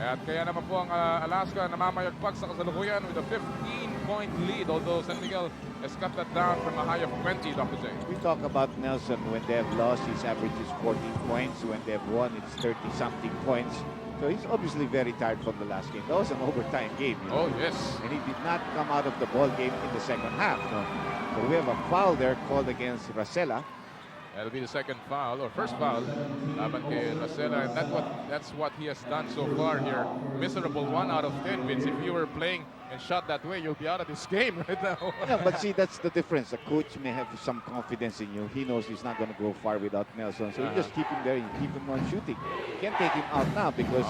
H: At kaya naman po ang Alaska namamayagpag sa kasalukuyan with a 15-point lead, although San Miguel has cut that down from a high of 20, Dr. J.
D: We talk about Nelson. When they have lost, his average is 14 points. When they have won, it's 30-something points. So he's obviously very tired from the last game. That was an overtime game. You know?
H: Oh, yes.
D: And he did not come out of the ball game in the second half. No. So we have a foul there called against Rosella.
H: That'll be the second foul, or first foul, laban kay Rosella, and that's what he has done so far here. Miserable 1 out of 10 wins. If you were playing and shot that way, you'll be out of this game right now.
D: Yeah, but see, that's the difference. The coach may have some confidence in you. He knows he's not going to go far without Nelson, so you just keep him there and keep him on shooting. You can't take him out now because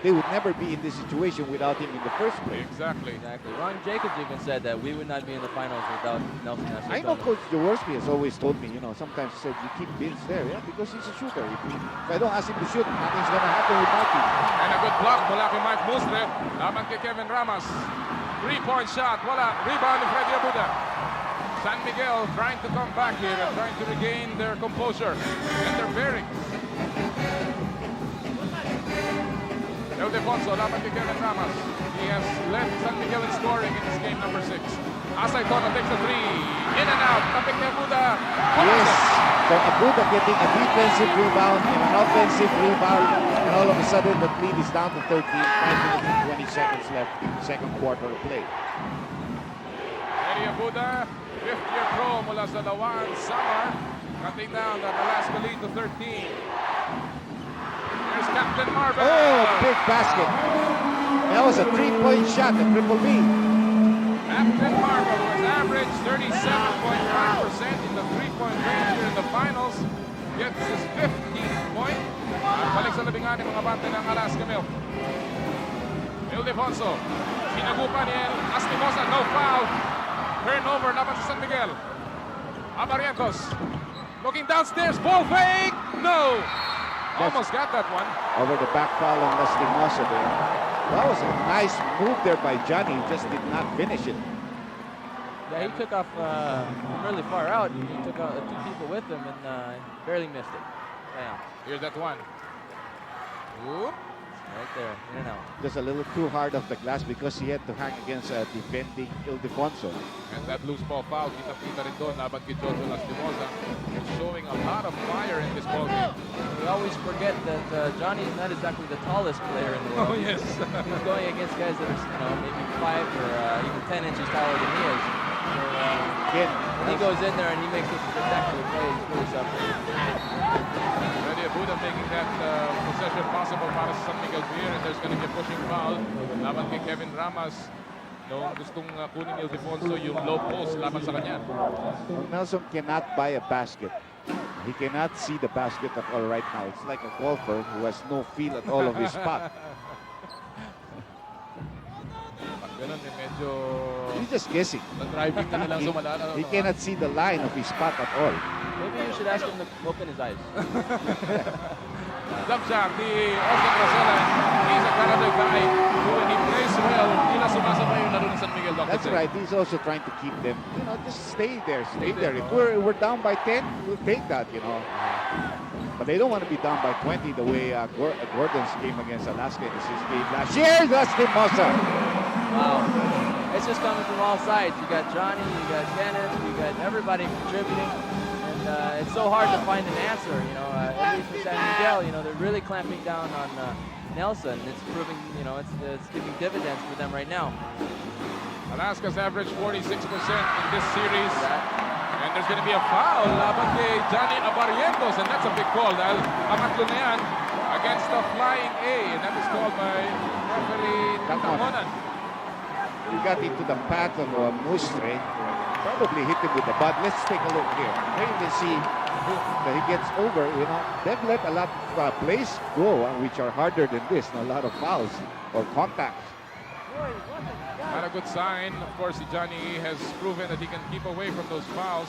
D: they would never be in this situation without him in the first place.
H: Exactly.
I: Ron Jacobs even said that we would not be in the finals without Nelson Acetono.
D: I know Coach Jaworski has always told me, you know, sometimes he said, you keep Vince there, yeah, because he's a shooter. If I don't ask him to shoot, nothing's going to happen with my team.
H: And a good block mula kay Mike Mustre, laban kay Kevin Ramos. 3-point shot, wala. Rebound ni Freddy Abuda. San Miguel trying to come back here and trying to regain their composure and their bearings. Ildefonso, laban kay Kevin Ramos. He has led San Miguel in scoring in this game number 6. Acetono takes a 3. In and out. Tapik ni Abuda.
D: Yes. So Abuda getting a defensive rebound and an offensive rebound. And all of a sudden, the lead is down to 13. 5 minutes and 20 seconds left in the second quarter of play.
H: Eddie Abuda, 5th-year pro mula sa Lawan, Samar. Cutting down that Alaska lead to 13. Here's Captain Marble.
D: Oh, big basket. That was a 3-point shot, a triple B.
H: Captain Marble, who has averaged 37.5% in the 3-point range here in the finals, gets his 15th point. At balik sa 16 mga bante ng Alaska Milk. Ildefonso, sinagupa ni Astimosa, no foul. Turnover naman sa San Miguel. Abarientos, looking downstairs, ball fake, no! Almost got that one.
D: Over the back foul on Lastimosa there. That was a nice move there by Johnny. He just did not finish it.
I: Yeah, he took off from really far out. He took out 2 people with him and barely missed it. Yeah.
H: Here's that one. Whoop.
I: Right there, in and out.
D: Just a little too hard off the glass because he had to hang against defending Ildefonso.
H: And that loose ball foul, kita-kita rin doon, laban kay Jojo Lastimosa. He's showing a lot of fire in this ball game.
I: We always forget that Johnny is not exactly the tallest player in the world.
H: Oh, yes.
I: He's going against guys that are, maybe 5 or even 10 inches taller than he is. So, when he goes in there and he makes those spectacular plays, he's really suffering.
H: Freddy Abuda making that possession possible para sa San Miguel here, and there's going to be a pushing foul. Laban kay Kevin Ramos. nung gustong kunin ni Ildefonso yung low post laban sa kanya.
D: Nelson cannot buy a basket. He cannot see the basket at all right now. It's like a golfer who has no feel at all of his spot.
H: Pag ganun, medyo
D: He's just guessing.
H: na-driving na nilang sumalala.
D: He cannot see the line of his spot at all.
I: Maybe you should ask him to open his eyes.
H: Jump shot, the Oscar Rosella. He's a kind of the guy who, when he plays well, hindi na sumasabay yung laro ng San Miguel.
D: That's right. He's also trying to keep them, just stay there, stay there. If we're down by 10, we'll take that, But they don't want to be down by 20 the way Gordon's game against Alaska in the 6th game last year. That's the Mosa.
I: Wow. It's just coming from all sides. You got Johnny, you got Kenneth, you got everybody contributing. And it's so hard to find an answer, at least for San Miguel, they're really clamping down on Nelson. It's proving, it's giving dividends for them right now.
H: Alaska's averaged 46% in this series. And there's going to be a foul laban kay Johnny Abarientos, and that's a big call dahil pangatlo na yan against the flying A, and that was called by referee Tamonan.
D: He got into the path of Mustre. Probably hit him with the butt. Let's take a look here. Here you can see that he gets over. They've let a lot of plays go, which are harder than this. A lot of fouls or contacts.
H: Not a good sign. Of course, si Johnny has proven that he can keep away from those fouls.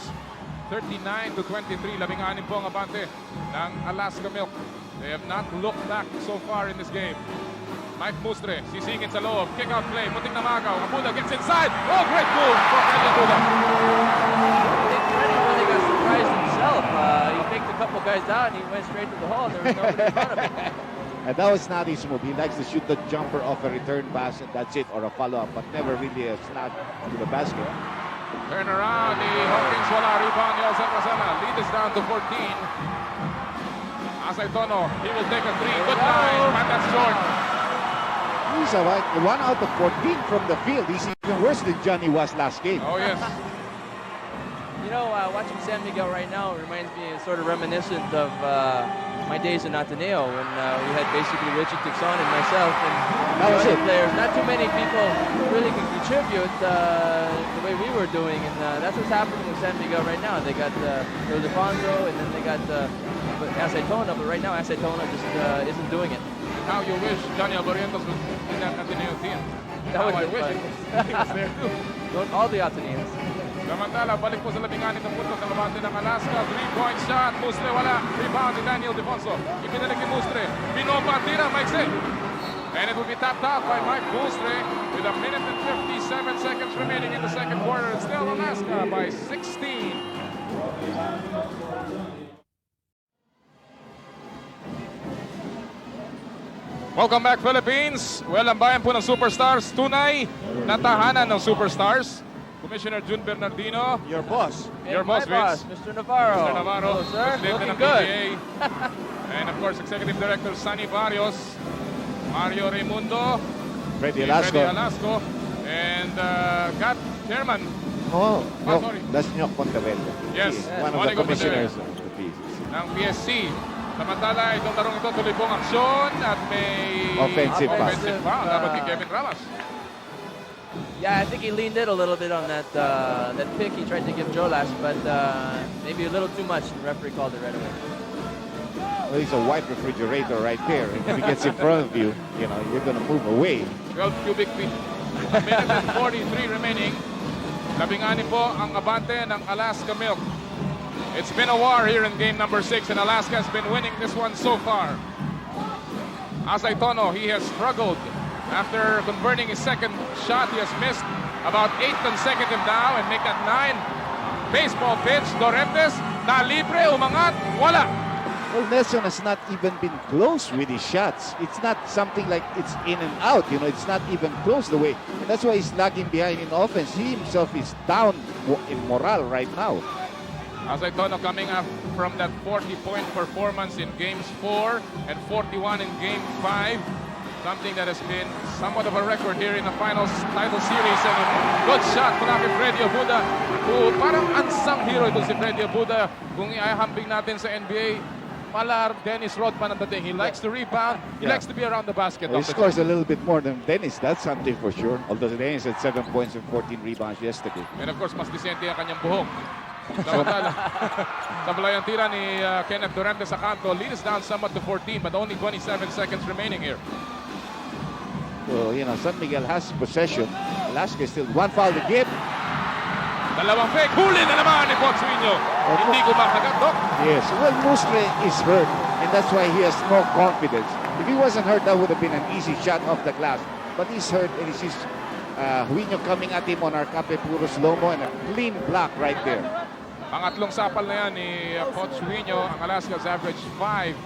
H: 39-23, 16 po ang abante ng Alaska Milk. They have not looked back so far in this game. Mike Mustre, sisingit sa loob, kick out play, munting namagaw, Abuda gets inside, oh great move from Freddy Abuda.
I: I think Freddy really got surprised himself. He picked a couple guys out and he went straight to the hole. There was nobody in front of him.
D: And that was not his move. He likes to shoot the jumper off a return pass and that's it, or a follow-up, but never really a snap to the basket.
H: Turn around, the Hawkins wala, rebound, Nelson Rosana, lead is down to 14. Asay Tono, he will take a three, good line, and that's short.
D: He's like 1 out of 14 from the field. He's even worse than Johnny was last game.
H: Oh yes.
I: Watching San Miguel right now reminds me, sort of reminiscent of my days in Ateneo when we had basically Richard Tixon and myself and other players. Not too many people really can contribute the way we were doing, and that's what's happening with San Miguel right now. They got Ildefonso, and then they got Acetona, but right now Acetona just isn't doing it.
H: How you wish Johnny Abarientos was in that Ateneo team.
I: That would
H: I
I: be
H: wish
I: fun.
H: he was there too.
I: All the Ateneans.
H: Samantala, balik po sa 16 ng puntos ng abante ng Alaska. 3-point shot. Mustre wala. Rebound ni Daniel Defonso. Ipinalik ni Mustre. Pinopa, tira, Mike. And it will be tapped out by Mike Mustre with 1 minute and 57 seconds remaining in the second quarter. It's still Alaska by 16. Welcome back, Philippines. Well, ang bayan po ng Superstars, tunay na tahanan ng Superstars. Commissioner Jun Bernardino.
D: Your boss.
H: Your boss,
I: boss,
H: Vince.
I: Mr. Navarro.
H: Mr. Navarro.
I: Hello, sir.
H: Presidente
I: Looking
H: ng
I: good.
H: PBA. And of course, Executive Director Sunny Barrios. Mario Raimundo.
D: Freddy
H: Freddy
D: Alasco.
H: Alasco. And GAT Chairman.
D: Oh,
H: sorry.
D: That's Nyok Pontevella.
H: Yes,
D: He's one of the
H: Monica
D: commissioners of the PCC.
H: ng PSC. Samantala, itong larong ito tuloy pong aksyon at may
D: Offensive
H: foul dapat kay Kevin Ramos.
I: Yeah, I think he leaned in a little bit on that pick he tried to give Jolas, but maybe a little too much. The referee called it right away.
D: Well, he's a white refrigerator right there. If he gets in front of you, you're going to move away.
H: 12 cubic feet. 1 minute and 43 remaining. 16 po ang abante ng Alaska Milk. It's been a war here in game number 6, and Alaska has been winning this one so far. Asay Tono, he has struggled. After converting his second shot, he has missed about 8 consecutive now and make that 9. Baseball pitch, Dorentes, na libre, umangat, wala.
D: Well, Nelson has not even been close with his shots. It's not something like it's in and out. It's not even close the way. And that's why he's lagging behind in offense. He himself is down in morale right now.
H: Asay Tono coming up from that 40-point performance in games 4 and 41 in game 5. Something that has been somewhat of a record here in the finals title series. And a good shot mula kay Freddy Abuda. Parang unsung hero ito si Freddy Abuda. Kung iahambing natin sa NBA, Malar Dennis Rodman ang dating. He likes to rebound. He
D: Yeah.
H: likes to be around the basket.
D: Well, he
H: Dr.
D: scores a little bit more than Dennis. That's something for sure. Although Dennis had 7 points and 14 rebounds yesterday.
H: And of course, mas disente ang kanyang buhok. Samantala, sablay ang tira ni Kenneth Durante sa kanto. Lead is down somewhat to 14, but only 27 seconds remaining here.
D: So, San Miguel has possession. Alaska still one foul to give.
H: Dalawang fake. Huli na naman ni Pochuino. Hindi kumakagat, Doc.
D: Yes, well, Mustre is hurt, and that's why he has no confidence. If he wasn't hurt, that would have been an easy shot off the glass. But he's hurt, and he sees Huino coming at him on our Cape puro slow-mo, and a clean block right there.
H: Pangatlong sapal na yan ni Coach Huino. Ang Alaska's average 5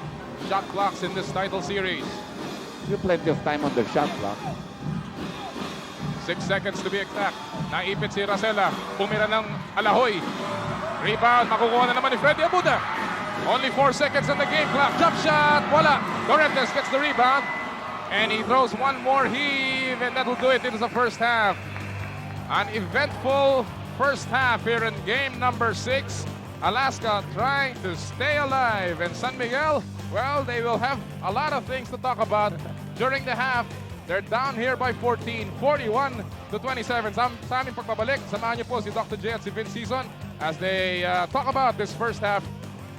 H: shot clocks in this title series.
D: Still plenty of time on the shot clock.
H: 6 seconds to be exact. Naipit si Racela. Pumira ng Alahoy. Rebound. Makukuha na naman ni Freddy Abuda. Only 4 seconds on the game clock. Jump shot. Wala. Dorentes gets the rebound. And he throws one more heave. And that'll do it. It is the first half. An eventful first half here in game number 6. Alaska trying to stay alive. And San Miguel, well, they will have a lot of things to talk about during the half. They're down here by 14, 41 to 27. Sa aming pagbabalik, samahan niyo po si Dr. J at si Vince Season as they talk about this first half.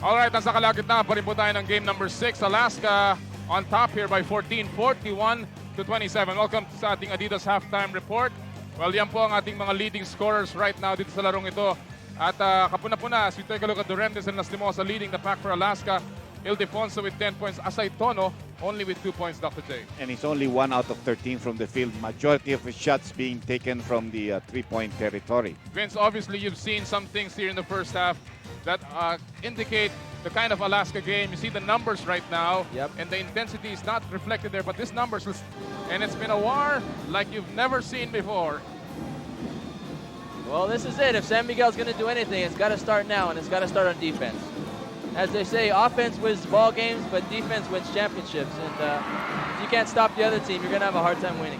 H: Alright, nasa kalagitnaan pa rin po tayo ng game number 6. Alaska on top here by 14, 41 to 27. Welcome sa ating Adidas halftime report. Well, yan po ang ating mga leading scorers right now dito sa larong ito. At kapuna-puna, as we take a look at Durentes and Lastimosa leading the pack for Alaska. Ildefonso with 10 points. Asaytono only with 2 points, Dr. J.
D: And he's only 1 out of 13 from the field. Majority of his shots being taken from the 3-point territory.
H: Vince, obviously you've seen some things here in the first half that indicate the kind of Alaska game. You see the numbers right now, and the intensity is not reflected there, but these numbers, and it's been a war like you've never seen before.
I: Well, this is it. If San Miguel's going to do anything, it's got to start now, and it's got to start on defense. As they say, offense wins ball games, but defense wins championships. And if you can't stop the other team, you're going to have a hard time winning.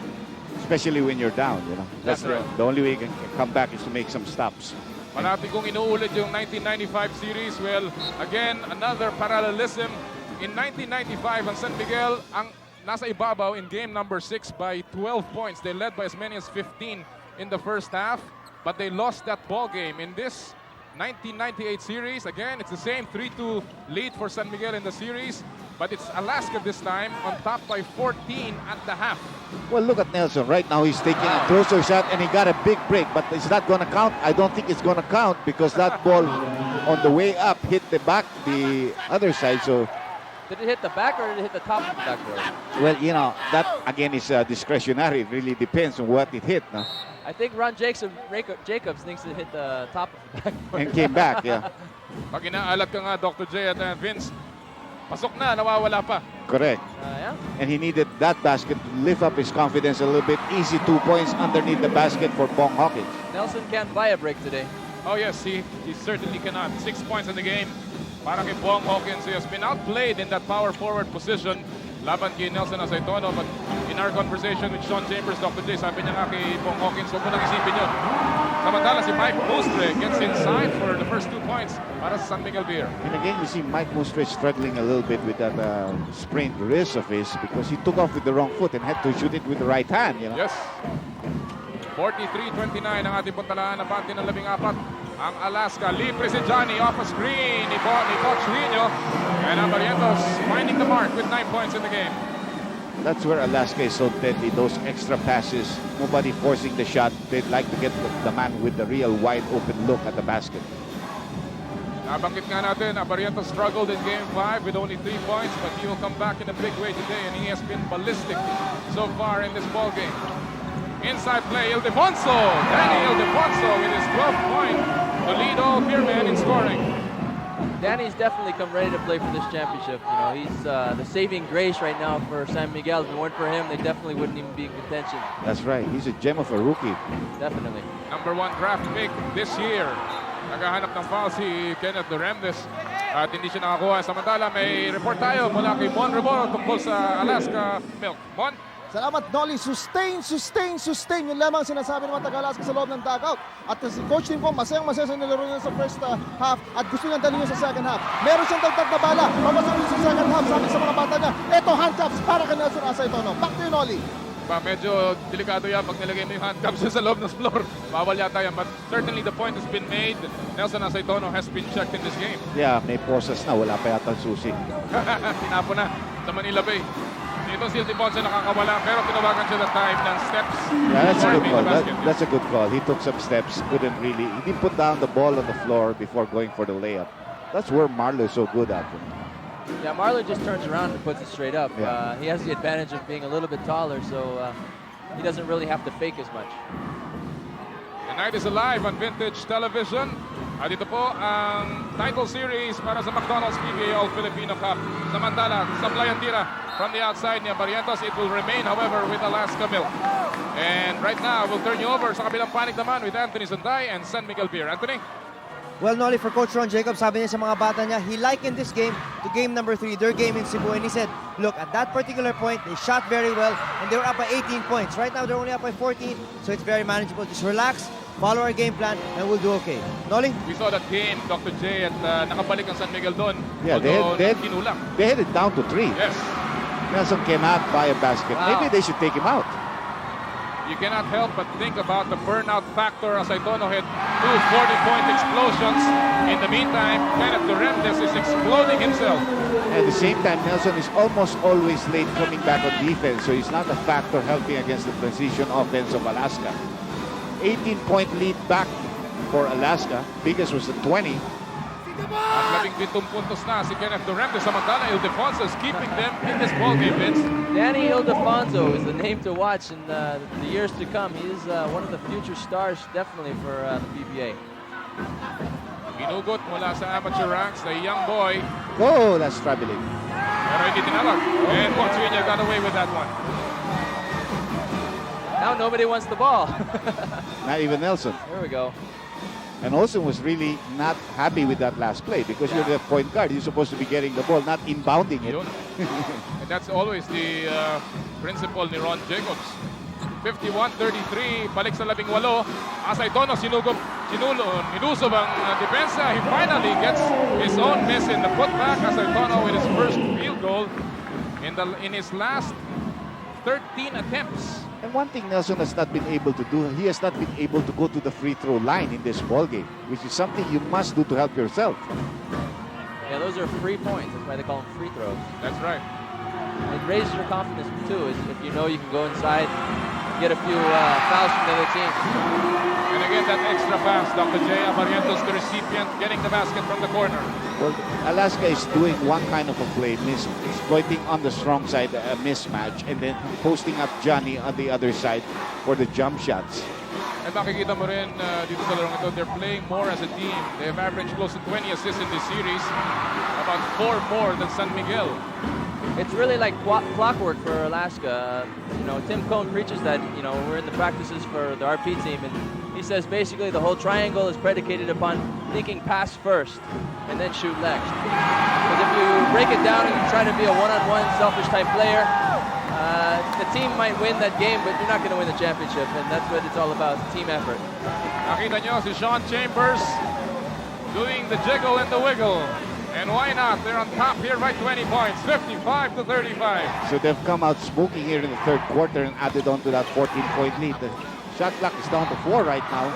D: Especially when you're down, That's
H: That's right.
D: the only way you can come back is to make some stops.
H: Marami kong inuulit yung 1995 series. Well, again, another parallelism. In 1995, ang San Miguel ang nasa ibabaw in game number 6 by 12 points. They led by as many as 15 in the first half, but they lost that ball game. In this 1998 series, again, it's the same 3-2 lead for San Miguel in the series, but it's Alaska this time on top by 14 at the half.
D: Well, look at Nelson. Right now, he's taking a closer shot, and he got a big break. But is that going to count? I don't think it's going to count because that ball on the way up hit the other side. So,
I: Did it hit the back or did it hit the top of the backboard?
D: well, that again is discretionary. It really depends on what it hit. No?
I: I think Ron Jacobs thinks it hit the top of the backboard.
D: And came back, yeah.
H: Pag inaalat ka nga, Dr. J at Vince, pasok na, nawawala pa.
D: Correct.
I: Yeah.
D: And he needed that basket to lift up his confidence a little bit. Easy 2 points underneath the basket for Bong Hawkins.
I: Nelson can't buy a break today.
H: Oh yes, he certainly cannot. 6 points in the game. Para kay Bong Hawkins, he has been outplayed in that power forward position. Laban kay Nelson Asaytono, but in our conversation with Sean Chambers, Dr. J, sabi niya nga kay Bong Hawkins, huwag mo nang isipin yun. Samantala si Mike Mustre gets inside for the first 2 points para sa San Miguel Beer.
D: And again, we see Mike Mustre struggling a little bit with that sprained wrist of his because he took off with the wrong foot and had to shoot it with the right hand.
H: Yes. 43-29 ang ating puntalaan na bante ng 14. Ang Alaska, libre si Johnny off a screen ni Coach Rino. And ang Barrientos finding the mark with 9 points in the game.
D: That's where Alaska is so deadly. Those extra passes, nobody forcing the shot. They'd like to get the man with the real wide open look at the basket.
H: Nabanggit nga natin, Barrientos struggled in game 5 with only 3 points, but he will come back in a big way today, and he has been ballistic so far in this ball game. Inside play, Ildefonso. Danny Ildefonso with his 12th point to lead all Beermen in scoring.
I: Danny's definitely come ready to play for this championship. He's the saving grace right now for San Miguel. If it weren't for him, they definitely wouldn't even be in contention.
D: That's right. He's a gem of a rookie.
I: Definitely.
H: Number 1 draft pick this year. Naghahanap ng foul si Kenneth Duremdes at hindi siya nakakuha. Samantala, may report tayo mula kay Mon Reboro tungkol sa Alaska Milk. Mon?
J: Salamat, Nolly. Sustain. Yun lamang sinasabi ng mga taga-Alaska sa loob ng dugout. At si Coach Tim ko, masayang-masaya sa nilaro niya sa first half at gusto niyang dalhin sa second half. Meron siyang dagdag na bala. Papasok sa second half, sabi sa mga bata niya, eto, handcuffs para kay Nelson Asaytono. Back to you, Nolly.
H: Medyo delikado yan pag nilagay mo yung handcuffs sa loob ng floor. Bawal yata yan. But certainly the point has been made. Nelson Asaytono has been checked in this game.
D: Yeah, may poses na. Wala pa yata susi.
H: Tinapo na sa Manila Bay. Dito si Ildefonso nakakawala pero tinawagan siya the time ng steps.
D: Yeah, that's a
H: before
D: good
H: hitting
D: call.
H: the basket.
D: That's a good call. He took some steps. He didn't put down the ball on the floor before going for the layup. That's where Marlo is so good at.
I: Yeah, Marlon just turns around and puts it straight up.
D: Yeah.
I: He has the advantage of being a little bit taller, so he doesn't really have to fake as much.
H: The night is alive on Vintage Television. At ito po ang title series para sa McDonald's PBA All-Filipino Cup. Samantala, sablayan tira from the outside ni Barrientos. It will remain, however, with Alaska Milk. And right now, we'll turn you over sa kabilang panig naman with Anthony Zanday and San Miguel Beer. Anthony?
F: Well, Nolly, for Coach Ron Jacobs, sabi niya sa mga bata niya, he likened this game to game number 3, their game in Cebu. And he said, look, at that particular point, they shot very well, and they were up by 18 points. Right now, they're only up by 14, so it's very manageable. Just relax, follow our game plan, and we'll do okay. Nolly?
H: We saw that game, Dr. J, at nakabalik ang San Miguel doon.
D: Yeah,
H: Kinulang.
D: they had it down to 3.
H: Yes.
D: Nelson came out by a basket.
I: Wow.
D: Maybe they should take him out.
H: You cannot help but think about the burnout factor as Asaytono hit 2 40-point explosions. In the meantime, Kenneth Duremdes is exploding himself.
D: At the same time, Nelson is almost always late coming back on defense, so he's not a factor helping against the transition offense of Alaska. 18-point lead back for Alaska. Biggest was the 20.
H: At 17 puntos na si Kenneth Duremdes. Samantala, Ildefonso is keeping them in this ballgame, Vince.
I: Danny Ildefonso is the name to watch in the years to come. He is one of the future stars, definitely, for the PBA.
H: Ginugot mula sa amateur ranks, the young boy.
D: Oh, that's traveling.
H: Pero hindi tinawag. And Ponsueña got away with that one.
I: Now nobody wants the ball.
D: Not even Nelson.
I: Here we go.
D: And Olsen was really not happy with that last play because you're the point guard. You're supposed to be getting the ball, not inbounding it.
H: Yun. And that's always the principle ni Ron Jacobs. 51-33, balik sa 18. Asaytono nilusob ang depensa. He finally gets his own miss in the putback. Asaytono with his first field goal in his last 13 attempts.
D: And one thing Nelson has not been able to do, he has not been able to go to the free throw line in this ball game, which is something you must do to help yourself.
I: Yeah, those are free points. That's why they call them free throws.
H: That's right.
I: It raises your confidence too, if you know you can go inside, get a few fouls from the other team.
H: And again, that extra pass, Dr. J. Barrientos, the recipient, getting the basket from the corner.
D: Well, Alaska is doing one kind of a play, exploiting on the strong side a mismatch, and then posting up Johnny on the other side for the jump shots.
H: At makikita mo rin dito sa larong ito, they're playing more as a team. They have averaged close to 20 assists in this series, about 4 more than San Miguel.
I: It's really like clockwork for Alaska. Tim Cohn preaches that, we're in the practices for the RP team, and he says basically the whole triangle is predicated upon thinking pass first and then shoot next. Because if you break it down and you try to be a one-on-one selfish type player, the team might win that game, but you're not going to win the championship, and that's what it's all about, team effort.
H: Nakita nyo si Sean Chambers doing the jiggle and the wiggle. And why not? They're on top here by 20 points, 55-35.
D: So they've come out smoking here in the third quarter and added on to that 14-point lead. The shot clock is down to 4 right now.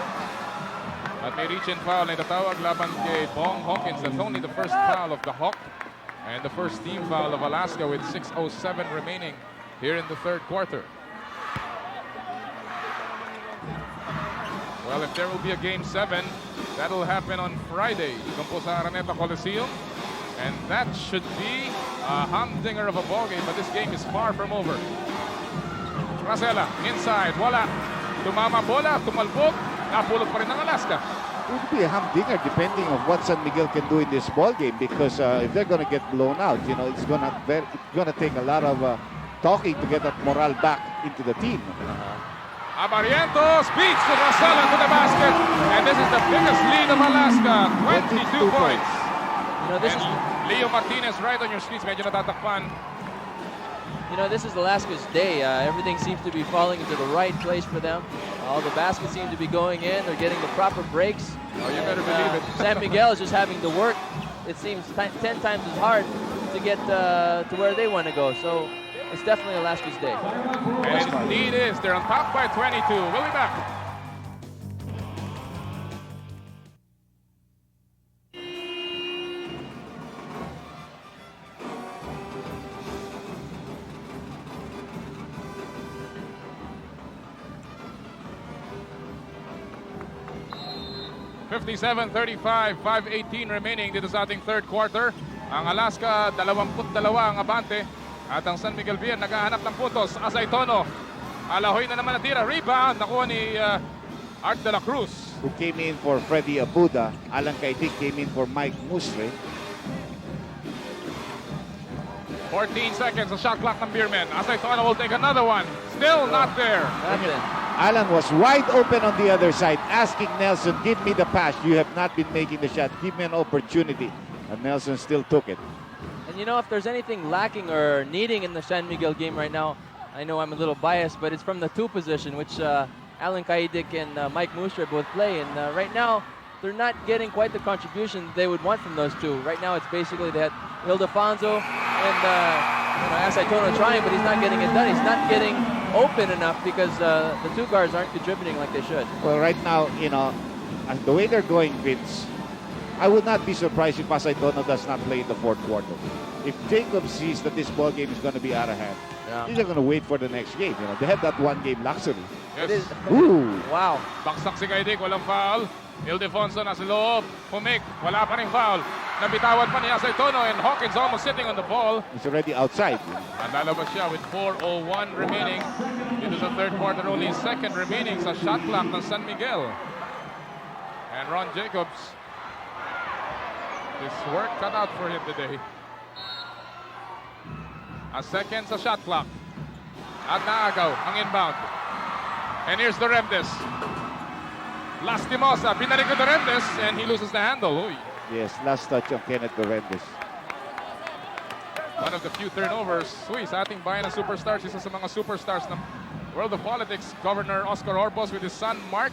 H: At may reach-in foul na itatawag laban kay Bong Hawkins. That's only the first foul of the Hawk. And the first team foul of Alaska with 6:07 remaining here in the third quarter. Well, if there will be a Game 7, that'll happen on Friday. Dito po sa Araneta Coliseum. And that should be a humdinger of a ball game, but this game is far from over. Racela, inside, wala. Tumama bola, tumalbog, napulot pa rin ng Alaska.
D: It would be a humdinger depending on what San Miguel can do in this ball game, because if they're going to get blown out, it's going to take a lot of talking to get that morale back into the team.
H: Barrientos beats to Racela to the basket, and this is the biggest lead of Alaska, 22 points.
I: This is
H: Leo Martinez right on your streets, medyo natatakpan.
I: you know, this is Alaska's day. Everything seems to be falling into the right place for them. All the baskets seem to be going in. They're getting the proper breaks.
H: Oh, you better believe it.
I: San Miguel is just having to work, it seems, 10 times as hard to get to where they want to go. So it's definitely Alaska's day.
H: And it indeed is. They're on top by 22. We'll be back. (57-35), 5:18 remaining dito sa ating third quarter. Ang Alaska, 22 ang abante. At ang San Miguel Bien naghahanap ng puntos. Asaytono. Alahoy na naman natira. Rebound. Nakuha ni Art de la Cruz.
D: Who came in for Freddy Abuda. Alan Kaidik came in for Mike Musre.
H: 14 seconds. The shot clock ng Beerman. Asaytono will take another one. Still not there.
D: Alan was wide open on the other side, asking Nelson, give me the pass. You have not been making the shot. Give me an opportunity. And Nelson still took it.
I: And you know, if there's anything lacking or needing in the San Miguel game right now, I know I'm a little biased, but it's from the 2 position, which Alan Kaidik and Mike Mustre both play. And right now, they're not getting quite the contribution they would want from those 2. Right now, it's basically that Ildefonso and Asaytono trying, but he's not getting it done. He's not getting open enough because the 2 guards aren't contributing like they should.
D: Well, right now, you know, the way they're going, Vince, I would not be surprised if Asaytono does not play in the fourth quarter. If Jacob sees that this ball game is going to be out of hand, he's not going to wait for the next game. You know, they have that one-game luxury.
H: Yes.
D: Ooh.
I: Wow.
H: Baksak si Kaidik, walang foul. Ildefonso nasa loob. Pumik, wala pa rin foul. Nabitawan pa ni Asaytono and Hawkins almost sitting on the ball.
D: He's already outside.
H: At lalabas siya with 4:01 remaining. Dito sa third quarter, only second remaining sa shot clock ng San Miguel. And Ron Jacobs, his work cut out for him today. A second sa shot clock. At naagaw ang inbound. And here's the Remdes. Lastimosa, pinarikod the Remdes, and he loses the handle. Uy.
D: Yes, last touch of Kenneth Dorendes.
H: One of the few turnovers. Uy, sa ating bayan ng superstars, isa sa mga superstars ng world of politics, Governor Oscar Orbos with his son Mark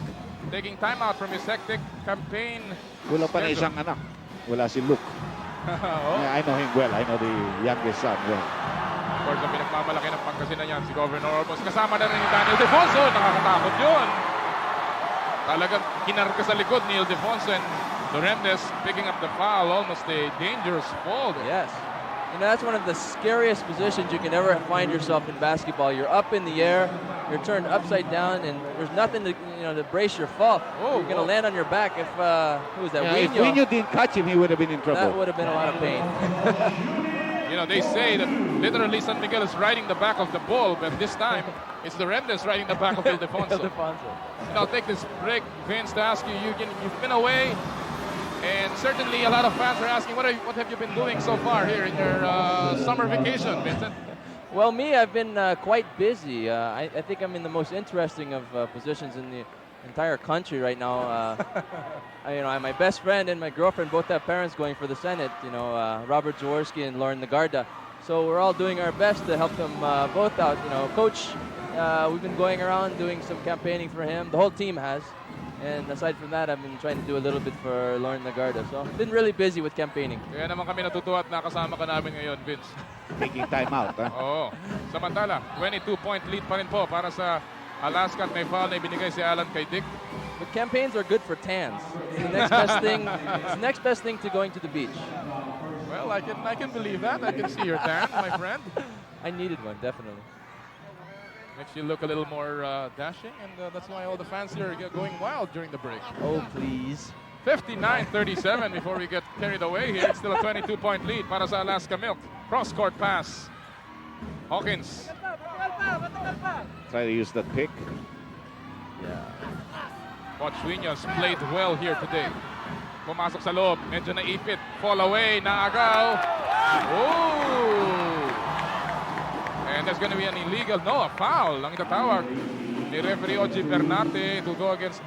H: taking time out from his hectic campaign.
D: Wala pa na isang anak. Wala si Luke. Yeah, I know him well. I know the youngest son well.
H: Of course, ang pinagmamalaki ng Pangasinan yan, si Governor Orbos. Kasama na rin ni Daniel Defonso. Nakakatakot yun. Talagang kinarga sa likod ni Ildefonso, and Dorendes picking up the foul, almost a dangerous fall.
I: Yes. You know, that's one of the scariest positions you can ever find yourself in basketball. You're up in the air, you're turned upside down, and there's nothing to, to brace your fall. You're going to land on your back. If, who was that?
D: Yeah, if Wino didn't catch him, he would have been in trouble.
I: That would have been a lot of pain.
H: You know, they say that literally San Miguel is riding the back of the bull, but this time it's the Remdes riding the back of Ildefonso. I'll take this break, Vince, to ask you, you've been away, and certainly a lot of fans are asking, what have you been doing so far here in your summer vacation, Vincent?
I: Well, me, I've been quite busy. I think I'm in the most interesting of positions in the entire country right now. My best friend and my girlfriend both have parents going for the Senate, Robert Jaworski and Lauren Nagarda. So we're all doing our best to help them both out. Coach, we've been going around doing some campaigning for him. The whole team has. And aside from that, I've been trying to do a little bit for Lauren Nagarda. So I've been really busy with campaigning.
H: Kaya naman kami natutuwa at nakasama ka namin ngayon, Vince.
D: Taking time out, huh?
H: Oo. Samantala, 22-point lead pa rin po para sa Alaska at may foul na ibinigay si Alan Kaidik.
I: But campaigns are good for tans. It's the next best thing. It's the next best thing to going to the beach.
H: Well, I can believe that. I can see your tan, my friend.
I: I needed one, definitely.
H: Makes you look a little more dashing, and that's why all the fans here are going wild during the break.
I: Oh, please.
H: 59-37 before we get carried away here. It's still a 22-point lead para sa Alaska Milk. Cross-court pass. Hawkins.
D: Try to use that pick.
I: Yeah.
H: Coach Wiños played well here today. Pumasok sa loob. Medyo naipit. Fall away. Naagaw. Ooh! And there's going to be an illegal, a foul. Ang itatawag ni referee Oji Bernarte to go against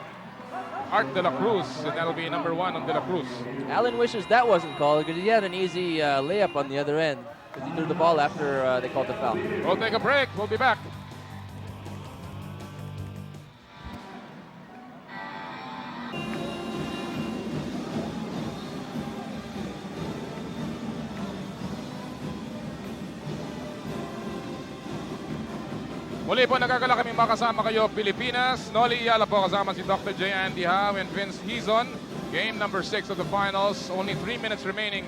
H: Art de la Cruz. And that'll be number 1 on de la Cruz.
I: Alan wishes that wasn't called because he had an easy layup on the other end. because he threw the ball after they called the foul.
H: We'll take a break. We'll be back. Muli po nagkakala kami makasama kayo Pilipinas. Noli Iyala po kasama si Dr. J. Andy Howe and Vince Hizon. Game number 6 of the finals. Only 3 minutes remaining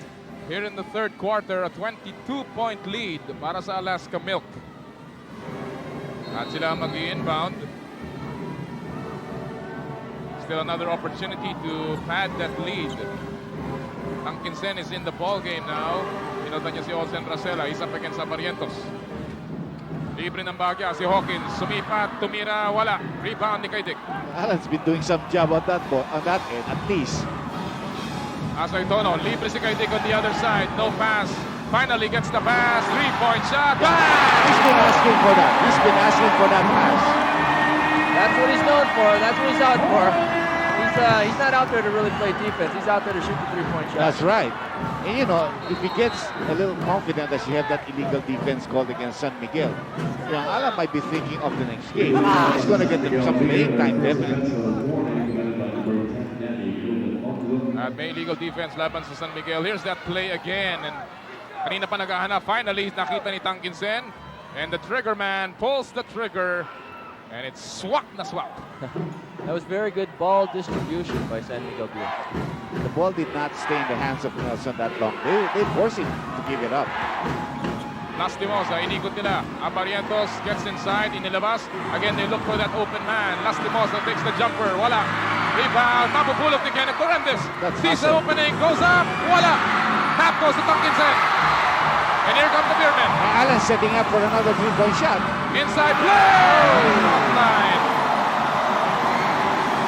H: here in the third quarter. A 22-point lead para sa Alaska Milk. At sila mag-i-inbound. Still another opportunity to pad that lead. Tankinsen is in the ball game now. Pinota niya si Olsen Racela. He's up against Abarientos. Libre ng bagya si Hawkins. Sumipat, tumira, wala. Rebound ni Kaidik.
D: Alan's been doing some job on that end, at least.
H: Asay Tono, libre si Kaidik on the other side. No pass. Finally gets the pass. 3-point shot. Bang!
D: He's been asking for that. He's been asking for that pass.
I: That's what he's known for. That's what he's out for. He's not out there to really play defense. He's out there to shoot the 3-point shot.
D: That's right. And you know, if he gets a little confident that you have that illegal defense called against San Miguel, you know, Alan might be thinking of the next game. He's going to get some playing time, definitely.
H: At may illegal defense laban sa San Miguel. Here's that play again. And kanina pa naghahanap. Finally, nakita ni Tankinsen. And the trigger man pulls the trigger. And it's swak na swak.
I: That was very good ball distribution by San Miguel Blue.
D: The ball did not stay in the hands of Nelson that long. They forced him to give it up.
H: Lastimosa, inikot nila. Abarientos gets inside, inilabas. Again, they look for that open man. Lastimosa takes the jumper. Wala. Rebound. Mapupulot ni Kenneth Torrentes. Sees the opening. Goes up. Wala. Tap goes to Tankinsen. And here comes the Beermen.
D: Alan setting up for another 3-point shot.
H: Inside play. Offline.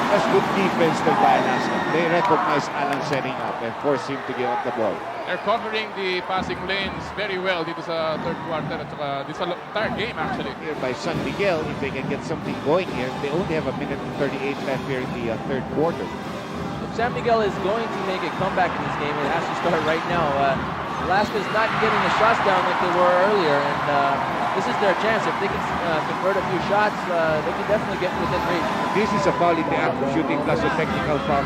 D: That's good defense by Alaska. They recognize Alan setting up and force him to give up the ball.
H: They're covering the passing lanes very well dito sa third quarter at saka dito sa entire game actually.
D: Here by San Miguel, if they can get something going here, they only have 1 minute and 38 left here in the third quarter.
I: If San Miguel is going to make a comeback in this game, it has to start right now. Alaska's not getting the shots down like they were earlier, and this is their chance. If they can convert a few shots, they can definitely get within reach.
D: This is a foul in the act of shooting plus a technical foul.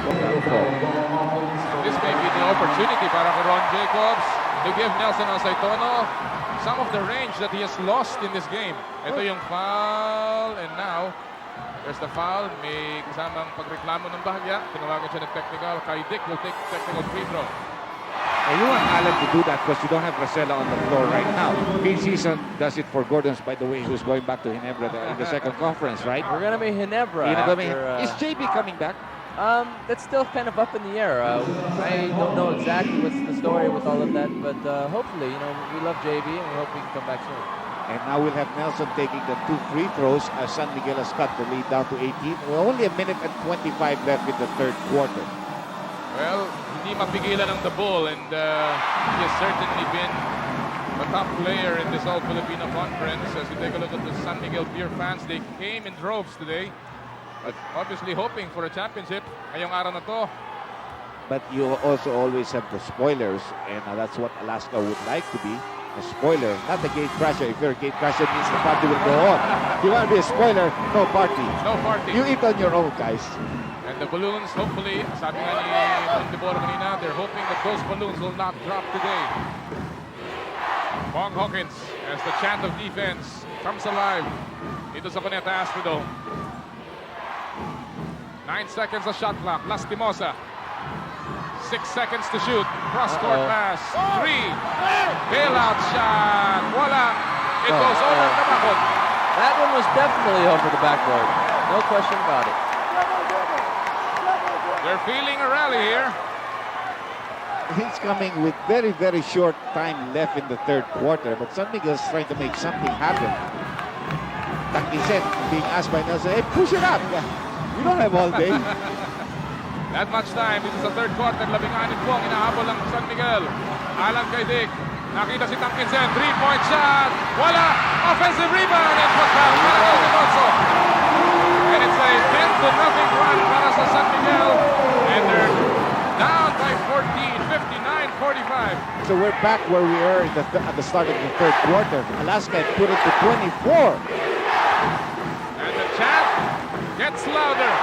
H: This may be the opportunity para kay Ron Jacobs to give Nelson Asaitono some of the range that he has lost in this game. Ito yung foul, and now there's the foul. May kasamang pagreklamo ng bahagya. Tinawagan siya ng technical. Kaidik will take technical free throw.
D: And you want Alan to do that because you don't have Racela on the floor right now. Mid-season does it for Gordons, by the way, who's going back to Ginebra in the second conference, right?
I: We're going to be Ginebra after,
D: Is JB coming back?
I: That's still kind of up in the air. I don't know exactly what's the story with all of that, but hopefully, you know, we love JB and we hope he can come back soon.
D: And now we'll have Nelson taking the 2 free throws as San Miguel has cut the lead down to 18. We're only 1 minute and 25 left in the third quarter.
H: Well, hindi mapigilan ng the Bull, and he has certainly been a top player in this All-Filipino Conference. As you take a look at the San Miguel Beer fans, they came in droves today. But obviously hoping for a championship ngayong araw na to.
D: But you also always have the spoilers, and that's what Alaska would like to be. A spoiler, not a gate crasher. If you're a gate crasher, it means the party will go on. If you want to be a spoiler, no party.
H: No party.
D: You eat on your own, guys.
H: And the balloons, hopefully, sabi nga ni Monteboro kanina, they're hoping that those balloons will not drop today. Bong Hawkins, as the chant of defense comes alive dito sa Cuneta Astrodome. 9 seconds of shot clock. Lastimosa. 6 seconds to shoot. Cross-court pass. 3. Bailout shot. Wala. It goes over the backboard.
I: That one was definitely over the backboard. No question about it.
H: They're feeling a rally here.
D: He's coming with very, very short time left in the third quarter, but San Miguel's trying to make something happen. Tankinsen being asked by Nelson, hey, push it up. We don't have all day.
H: That much time. This is the third quarter. 11 po ang inahabol ng San Miguel. Alan Kaidik. Nakita si Tankinsen. 3-point shot. Wala. Offensive rebound. And put down. And it's a 10-0 run para sa San Miguel. And they're down by 14, 59-45.
D: So we're back where we were at the start of the third quarter. Alaska had put it to 24.
H: And the chant gets louder.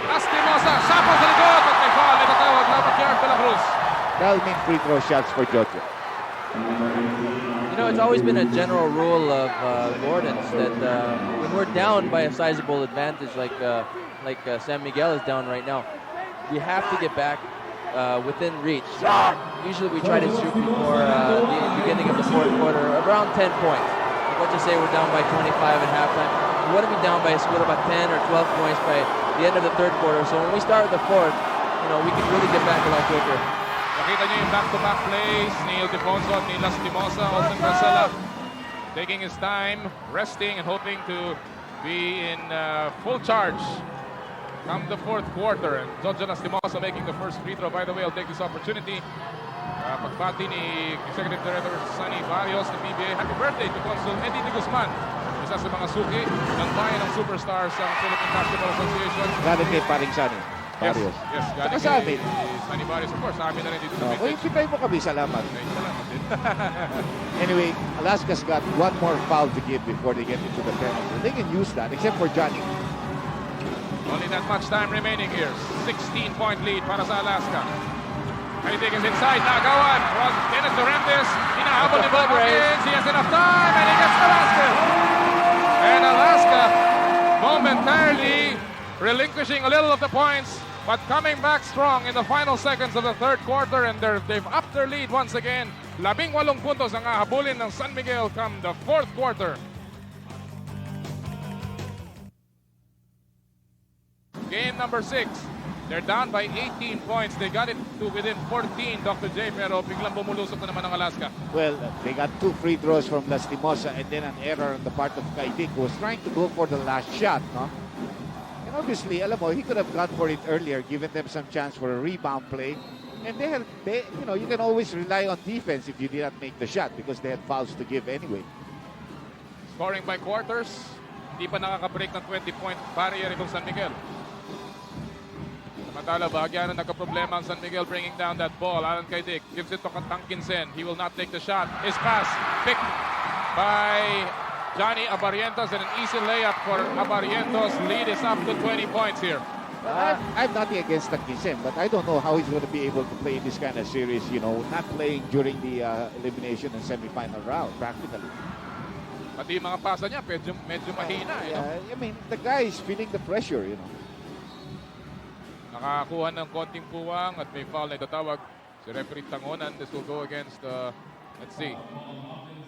H: Lastimosa, sapo sa likod at may foul. Itatawag lamang kay Art de la Cruz.
D: That'll mean free throw shots for Jojo.
I: You know, it's always been a general rule of Gordon's that when we're down by a sizable advantage, like San Miguel is down right now, we have to get back within reach. Usually we try to shoot before the beginning of the fourth quarter, around 10 points. Like, let's just say we're down by 25 at halftime. We want to be down by a score of about 10 or 12 points by the end of the third quarter. So when we start the fourth, you know, we can really get back a lot quicker.
H: Nakita niyo yung back-to-back plays ni Ildefonso at ni Lastimosa. Austin Gracela taking his time, resting and hoping to be in full charge come the fourth quarter. And Jojo Lastimosa making the first free throw. By the way, I'll take this opportunity. Pagbati ni Executive Director Sunny Barrios ng PBA. Happy birthday to Consul Eddie de Guzman. Isa sa mga suki ng bayan ng superstars ng Philippine Basketball Association.
D: Galing kay paring Sunny Barrios.
H: Yes, galing
D: Saka sa amin.
H: kay Sunny Barrios. Of course, sa amin na rin dito sa
D: Kung
H: Vintage.
D: ikipay mo kami, salamat.
H: Okay, salamat din.
D: Anyway, Alaska's got one more foul to give before they get into the penalty. They can use that, except for Johnny.
H: Only that much time remaining here. 16-point lead para sa Alaska. Anything is inside. Nagawan. Kenneth Durantes. Hinahabol ni Bob Hawkins. He has enough time and he gets the basket. And Alaska momentarily relinquishing a little of the points, but coming back strong in the final seconds of the third quarter, and they've upped their lead once again. 18 puntos ang hahabulin ng San Miguel come the fourth quarter. Game number 6. They're down by 18 points. They got it to within 14, Dr. J, pero biglang bumulusok na naman ng Alaska.
D: Well, they got 2 free throws from Lastimosa and then an error on the part of Kaidik, who was trying to go for the last shot, no? And obviously, alam mo, he could have gone for it earlier, given them some chance for a rebound play. And you know, you can always rely on defense if you did not make the shot because they had fouls to give anyway.
H: Scoring by quarters. Hindi pa nakaka-break ng 20-point barrier itong San Miguel. Samantala, bahagyan na nagka-problema ang San Miguel bringing down that ball. Alan Kaidik gives it to Katangkinsen. He will not take the shot. His pass picked by Johnny Abarientos and an easy layup for Abarientos. Lead is up to 20 points here.
D: I'm nothing against Tangkinsen, but I don't know how he's going to be able to play in this kind of series, you know, not playing during the elimination and semifinal round, practically.
H: Pati yung mga pasa niya, medyo mahina.
D: I mean, the guy is feeling the pressure, you know.
H: Nakakuha ng konting puwang at may foul na itatawag si referee Tangonan. This will go against, let's see,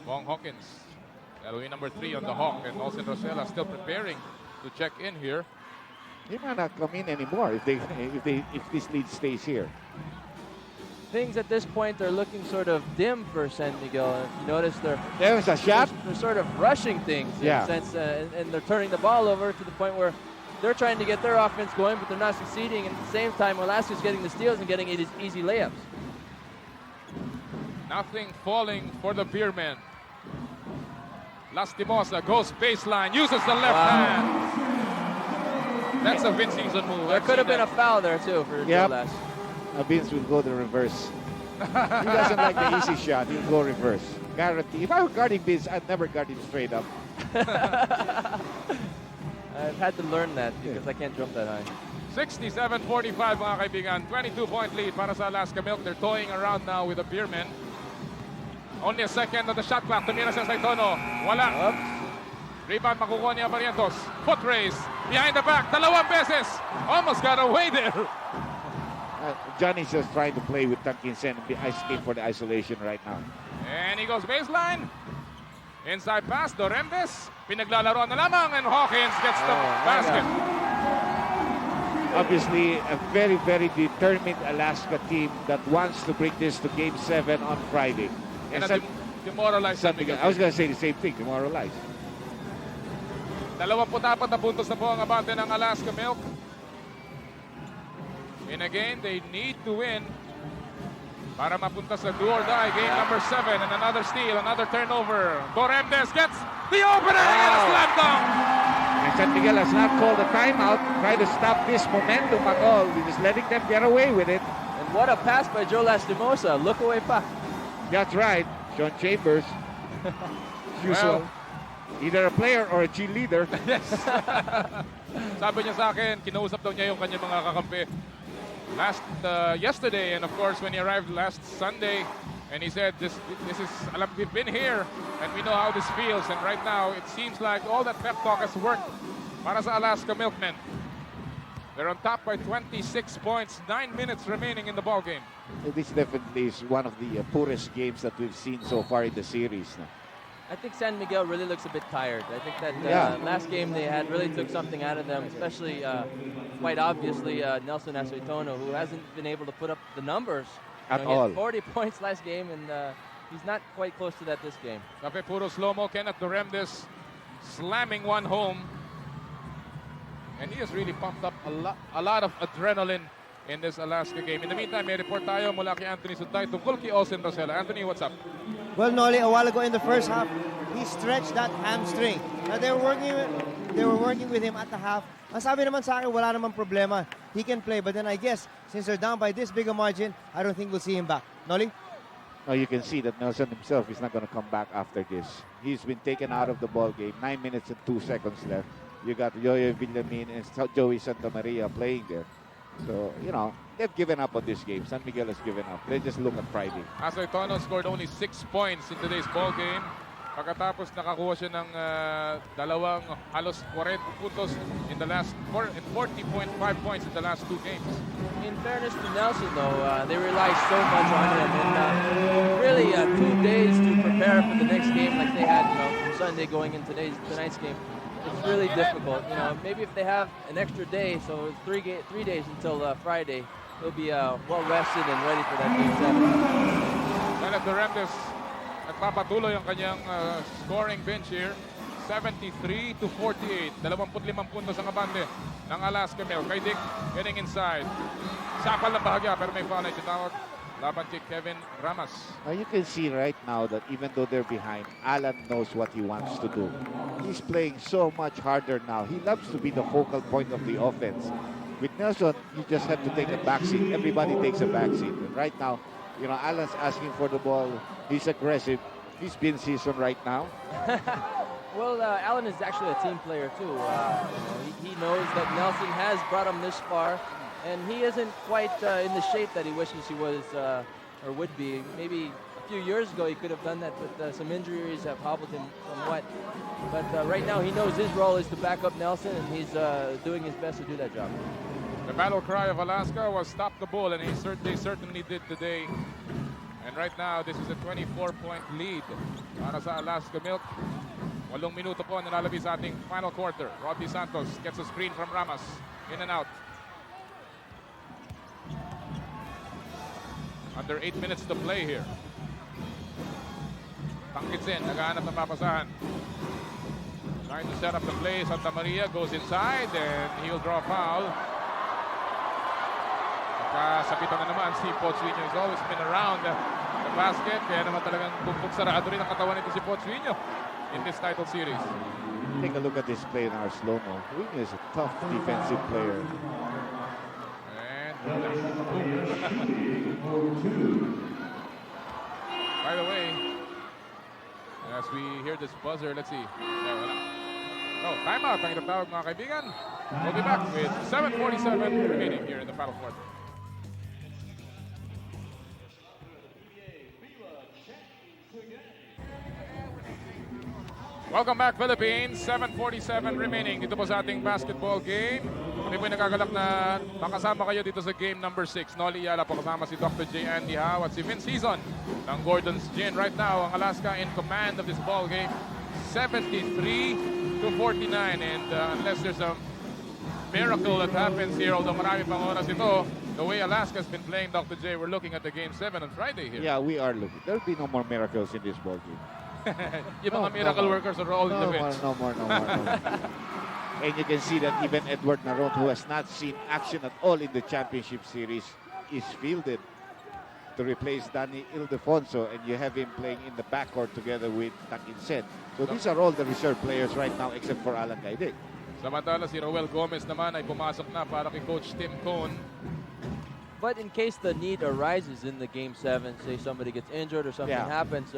H: Bong Hawkins. That'll be number 3 on the Hawk. And Austin Rosella still preparing to check in here.
D: He might not come in anymore if this lead stays here.
I: Things at this point are looking sort of dim for San Miguel. If you notice,
D: There's a shot.
I: they're sort of rushing things in a sense, and they're turning the ball over to the point where they're trying to get their offense going, but they're not succeeding. And at the same time, Alaska's getting the steals and getting easy layups.
H: Nothing falling for the Beermen. Lastimosa goes baseline, uses the left hand. That's a Vince season move.
I: There could have been a foul there too for Joe Lass.
D: Vince will go the reverse. He doesn't like the easy shot. He'll go reverse. Guarantee. If I were guarding Vince, I'd never guard him straight up.
I: I've had to learn that because I can't jump that high.
H: 67-45 mga kaibigan. 22-point lead para sa Alaska Milk. They're toying around now with the Beermen. Only a second on the shot clock. Tumira sa Saitono. Wala. Rebound makukuha ni Abarientos. Foot race. Behind the back. Dalawang beses. Almost got away there.
D: Johnny's just trying to play with Tangkinsen and escape for the isolation right now.
H: And he goes baseline. Inside pass. Dorembes. Pinaglalaroan na lamang. And Hawkins gets the basket.
D: Obviously, a very, very determined Alaska team that wants to bring this to Game 7 on Friday.
H: And demoralized San Miguel.
D: I was going to say the same thing, demoralized.
H: 24 na puntos na po ang abante ng Alaska Milk. And again, they need to win para mapunta sa do or die. Game number 7 and another steal, another turnover. Dorembes gets the opener and a slam dunk.
D: And
C: San Miguel has not called a timeout, try to stop this momentum at all. We're just letting them get away with it.
I: And what a pass by Joe Lastimosa. Look away pa.
C: That's right, Sean Chambers. Usual. Either a player or a cheerleader.
H: Yes. Sabi niya sa akin, kinausap daw niya yung kanyang mga kakampi yesterday, and of course when he arrived last Sunday, and he said this is, alam, we've been here and we know how this feels, and right now it seems like all that pep talk has worked para sa Alaska Milkmen. They're on top by 26 points, 9 minutes remaining in the ball game.
C: This definitely is one of the poorest games that we've seen so far in the series.
I: I think San Miguel really looks a bit tired. I think that last game they had really took something out of them, especially quite obviously Nelson Aceitono, who hasn't been able to put up the numbers.
C: At
I: He
C: all.
I: had 40 points last game, and he's not quite close to that this game.
H: Sabi puro slow-mo, Kenneth Duremdes slamming one home. And he has really pumped up a lot of adrenaline in this Alaska game. In the meantime, may report tayo mula kay Anthony Suntay tungkol kay Austin Rosella. Anthony, what's up?
F: Well, Noli, a while ago in the first half, he stretched that hamstring. Now, they were working with him at the half. Ang sabi naman sa akin, wala namang problema. He can play, but then I guess, since they're down by this big a margin, I don't think we'll see him back. Noli?
C: Now you can see that Nelson himself is not going to come back after this. He's been taken out of the ball game. 9 minutes and 2 seconds left. You got Yoyo Villamin and Joey Santa Maria playing there. So, you know, they've given up on this game. San Miguel has given up. They just look at Friday.
H: Aceitono scored only 6 points in today's ball game. Pagkatapos nakakuha siya ng dalawang halos 40 puntos in the last 40.5 points in the last 2 games.
I: In fairness to Nelson, though, they rely so much on him, and really 2 days to prepare for the next game like they had, from Sunday going in tonight's game. It's really difficult. Maybe if they have an extra day, so 3 days until Friday, they'll be well rested and ready for that game 7.
H: Kenneth Duremdes nagpapatuloy ang kanyang scoring bench here. 73-48. 25 puntos ang abante ng Alaska Milk. Kay Dick getting inside. Sapal ng bahagya pero may foul na ititawag laban kay Kevin Ramas.
C: You can see right now that even though they're behind, Alan knows what he wants to do. He's playing so much harder now. He loves to be the focal point of the offense. With Nelson, you just have to take a backseat. Everybody takes a backseat. And right now, Alan's asking for the ball. He's aggressive. He's been seasoned right now.
I: Well, Alan is actually a team player too. He knows that Nelson has brought him this far, and he isn't quite in the shape that he wishes he was or would be. Maybe a few years ago he could have done that, but some injuries have hobbled him somewhat. But right now he knows his role is to back up Nelson, and he's doing his best to do that job.
H: The battle cry of Alaska was stop the bull, and they certainly did today. And right now, this is a 24-point lead para sa Alaska Milk. 8 minuto po ang nalalabi sa ating final quarter. Rodney Santos gets a screen from Ramas. In and out. Under 8 minutes to play here. Tangkitsin, naghahanap ng papasahan. Trying to set up the play. Santa Maria goes inside and he'll draw foul. Kasapitan na naman si Pochuino. He's always been around the basket. Kaya naman talagang tumpok sarado rin ang katawan nito si Pochuino in this title series.
C: Take a look at this play in our slow-mo. Wing is a tough defensive player.
H: And by the way, as we hear this buzzer, let's see. Timeout ang itatawag mga kaibigan. We'll be back with 7:47 remaining here in the final quarter. Welcome back, Philippines. 7:47 remaining dito po sa ating basketball game. Kami po'y nagagalak na makasama kayo dito sa game number 6. Noli Yala po kasama si Dr. J. Andy Howe at si Vince Hizon ng Gordon's Gin. Right now, ang Alaska in command of this ball game, 73-49. And unless there's a miracle that happens here, although marami pang oras ito, the way Alaska's been playing, Dr. J, we're looking at the game 7 on Friday here.
C: Yeah, we are looking. There'll be no more miracles in this ball game.
H: Yung mga miracle workers are all in the bench.
C: No more. And you can see that even Edward Naron, who has not seen action at all in the championship series, is fielded to replace Danny Ildefonso, and you have him playing in the backcourt together with Takinsen. So these are all the reserve players right now except for Alan Gaidig.
H: Samantala si Roel Gomez naman ay pumasok na para kay Coach Tim Cone.
I: But in case the need arises in the Game 7, say somebody gets injured or something happens,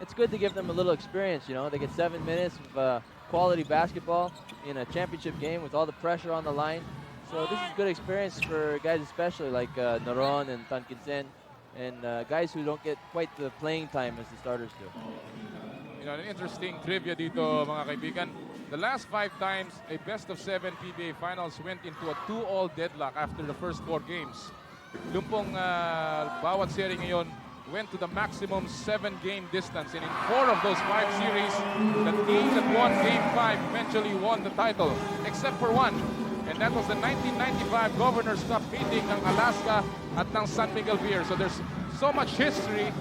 I: it's good to give them a little experience, you know. They get 7 minutes of quality basketball in a championship game with all the pressure on the line. So this is good experience for guys especially like Naron and Tan Kinsen and guys who don't get quite the playing time as the starters do.
H: You know, an interesting trivia dito, mga kaibigan. The last 5 times a best-of-7 PBA Finals went into a 2-all deadlock after the first 4 games. Lumpong bawat series ngayon went to the maximum 7-game distance. And in 4 of those 5 series, the team that won Game 5 eventually won the title, except for one. And that was the 1995 Governor's Cup meeting ng Alaska at ng San Miguel Beer. So there's so much history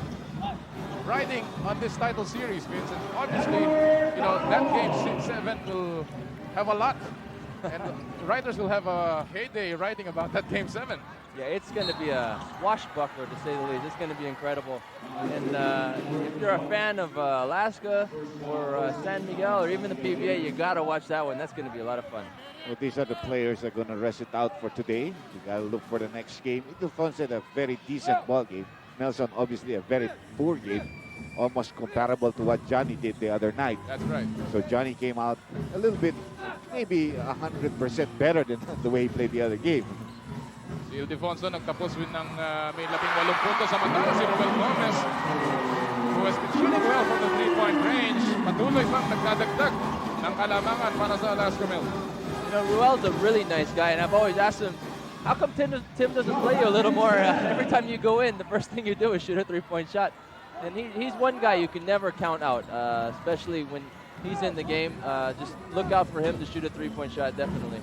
H: riding on this title series, Vince. And obviously, you know, that Game 7 will have a lot. And writers will have a heyday writing about that Game 7.
I: Yeah, it's going to be a swashbuckler, to say the least. It's going to be incredible. And if you're a fan of Alaska or San Miguel or even the PBA, you got to watch that one. That's going to be a lot of fun.
D: Well, these are the players that are going to rest it out for today. You got to look for the next game. Ildefonso had a very decent ball game. Nelson, obviously, a very poor game. Almost comparable to what Johnny did the other night.
H: That's right.
D: So Johnny came out a little bit, maybe 100% better than the way he played the other game.
H: Si Ildefonso nagtapos win ng may 18 puntos. Samantala si Roel Gomez, who has been shooting well from the 3-point range, patuloy pang nagdadagdag ng kalamangan para sa Alaska Mel.
I: You know, Ruel's a really nice guy, and I've always asked him, how come Tim doesn't play you a little more? Every time you go in, the first thing you do is shoot a 3-point shot. And he's one guy you can never count out, especially when he's in the game. Just look out for him to shoot a 3-point shot, definitely.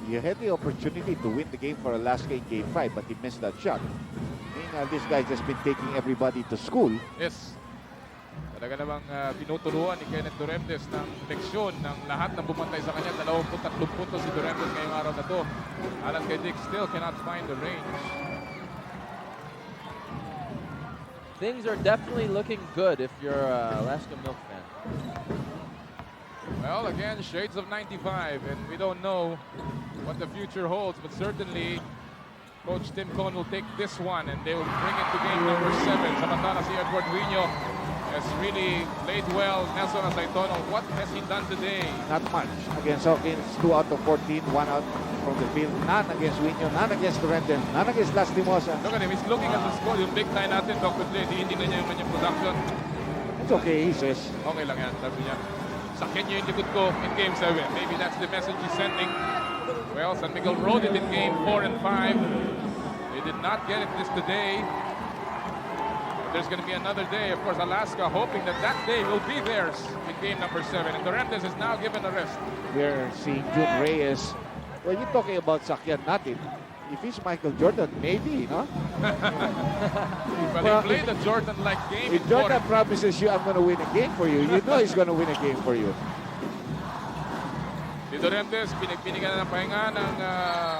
D: He had the opportunity to win the game for Alaska in Game 5, but he missed that shot. Meanwhile, this guy just been taking everybody to school.
H: Yes. Talaga namang tinuturuan ni Kenneth Duremdes ng leksyon ng lahat ng bumantay sa kanya. 23 puntos si Duremdes ngayong araw na to. Alan kay Dick still cannot find the range.
I: Things are definitely looking good if you're an Alaska Milk fan.
H: Well, again, shades of 95, and we don't know what the future holds, but certainly Coach Tim Cone will take this one, and they will bring it to game number 7. Samantala si Edward Wino has really played well. Nelson Asaitono, what has he done today?
D: Not much. Against Hawkins, 2 out of 14, 1 out from the field. None against Wino, none against Duremdes, none against Lastimosa.
H: Look at him, he's looking at the score. Yung big line natin, Dr. J, hindi na niya yung kanyang production.
D: It's okay, he says.
H: Okay lang yan, sabi niya. Sakyan niyo yung likod ko in Game 7. Maybe that's the message he's sending. Well, San Miguel rode it in Game 4 and 5. They did not get it this today. But there's going to be another day. Of course, Alaska hoping that that day will be theirs in Game number 7. And Duremdes is now given a rest.
D: We're seeing June Reyes. Well, you're talking about sakyan natin. If he's Michael Jordan, maybe, no?
H: Well, he played a Jordan-like game.
D: If Jordan promises you, I'm going to win a game for you, you know he's going to win a game for you.
H: Si Duremdes, binigyan na ng pahinga ng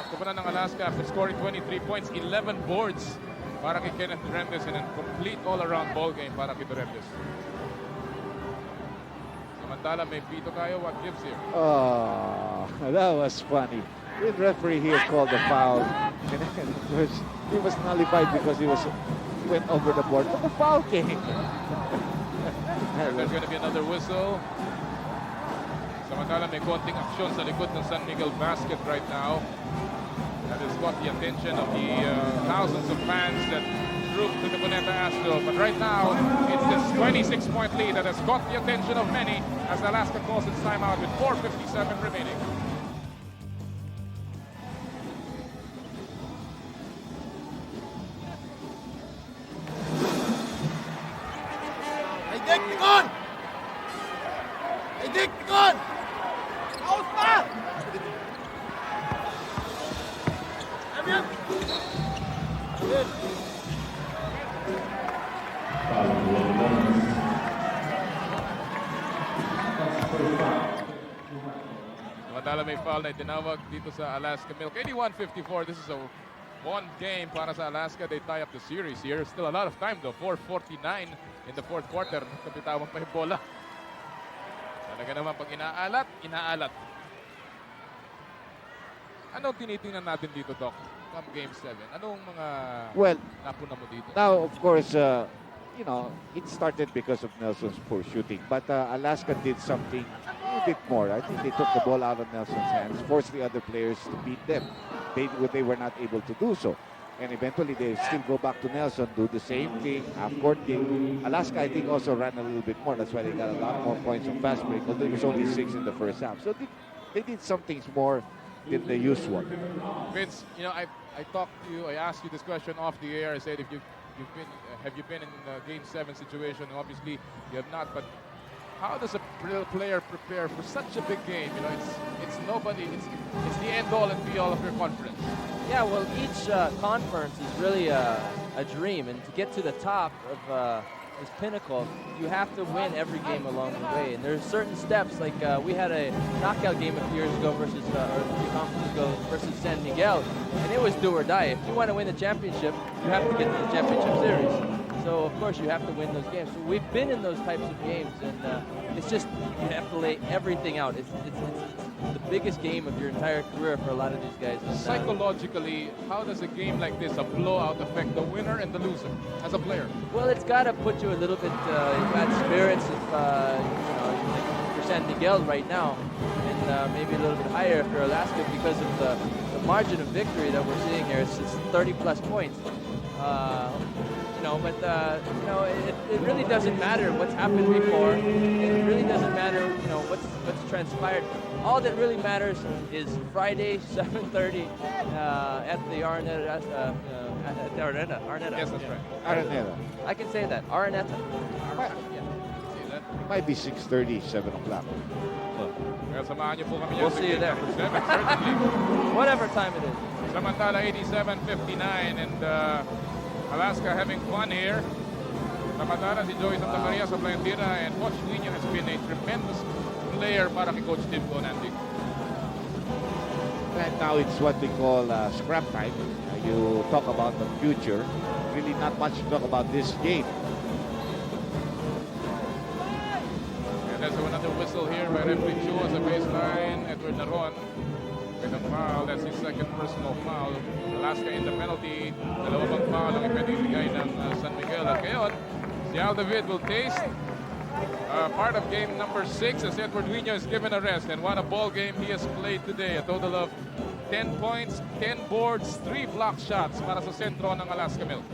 H: kupunan ng Alaska after scoring 23 points, 11 boards para kay Kenneth Duremdes, and a complete all-around ball game para kay Duremdes. Samantala, may pito tayo. What gives here?
D: Oh, that was funny. The referee here called the foul. And he was nullified because he went over the board. But the foul came.
H: There's going to be another whistle. Samantala, may konting aksyon sa likod ng San Miguel basket right now. That has got the attention of the thousands of fans that trooped to the Cuneta Astro. But right now, it's this 26-point lead that has got the attention of many as Alaska calls its timeout with 4:57 remaining. Samantala, may foul na itinawag dito sa Alaska Milk. 81-54. This is a one game para sa Alaska. They tie up the series here. Still a lot of time though. 4:49 in the fourth quarter. Kapitawan pa yung bola. Talaga naman pag inaalat, inaalat. Anong tinitingnan natin dito, Doc? Come Game 7. Anong mga
D: Well,
H: napuna mo dito?
D: now, of course, it started because of Nelson's poor shooting. But Alaska did something a bit more. I think they took the ball out of Nelson's hands, forced the other players to beat them. They were not able to do so. And eventually, they still go back to Nelson, do the same thing, half-court game. Alaska, I think, also ran a little bit more. That's why they got a lot more points on fast break, although it was only 6 in the first half. So they did some things more than the usual.
H: Vince, I talked to you. I asked you this question off the air. I said, have you been in a Game 7 situation? Obviously, you have not. But how does a player prepare for such a big game? It's nobody. It's the end all and be all of your conference.
I: Yeah, well, each conference is really a dream, and to get to the top of this pinnacle, you have to win every game along the way. And there's certain steps, like we had a knockout game a few years ago versus, or a few conferences ago versus San Miguel, and it was do or die. If you want to win the championship, you have to get to the championship series. So of course you have to win those games. So we've been in those types of games, and it's just you have to lay everything out. It's the biggest game of your entire career for a lot of these guys. And,
H: psychologically, how does a game like this, a blowout, affect the winner and the loser as a player?
I: Well, it's got to put you a little bit in bad spirits if like for San Miguel right now, and maybe a little bit higher if you're Alaska because of the margin of victory that we're seeing here. It's 30+ points. It really doesn't matter what's happened before. It really doesn't matter, what's transpired. All that really matters is Friday, 7:30 at the Araneta. At the Araneta.
H: Yes, that's right.
D: Araneta.
I: I can say that. Araneta.
H: Yeah. See that?
D: It might be 6:30, 7 o'clock.
H: Well, samahan niyo po kami
I: We'll
H: sa
I: see you
H: game
I: there.
H: number 7, certainly.
I: Whatever time it is.
H: Samantala, 87-59, and Alaska having fun here. Samantala, si Joey Santa Maria sa Plantira, and Coach Nino has been a tremendous player para kay Coach Tim Bonandic.
D: And now it's what we call scrap time. You talk about the future. Really not much to talk about this game.
H: And there's another whistle here by referee Chu as a baseline. Edward Naron with a foul. That's his second personal foul. Alaska in the penalty. Dalawang foul ang ipinibigay ng San Miguel. At ngayon, si Aldavid will taste part of game number 6 as Edward Wino is given a rest. And what a ball game he has played today. A total of 10 points, 10 boards, 3 block shots para sa sentro ng Alaska Milk.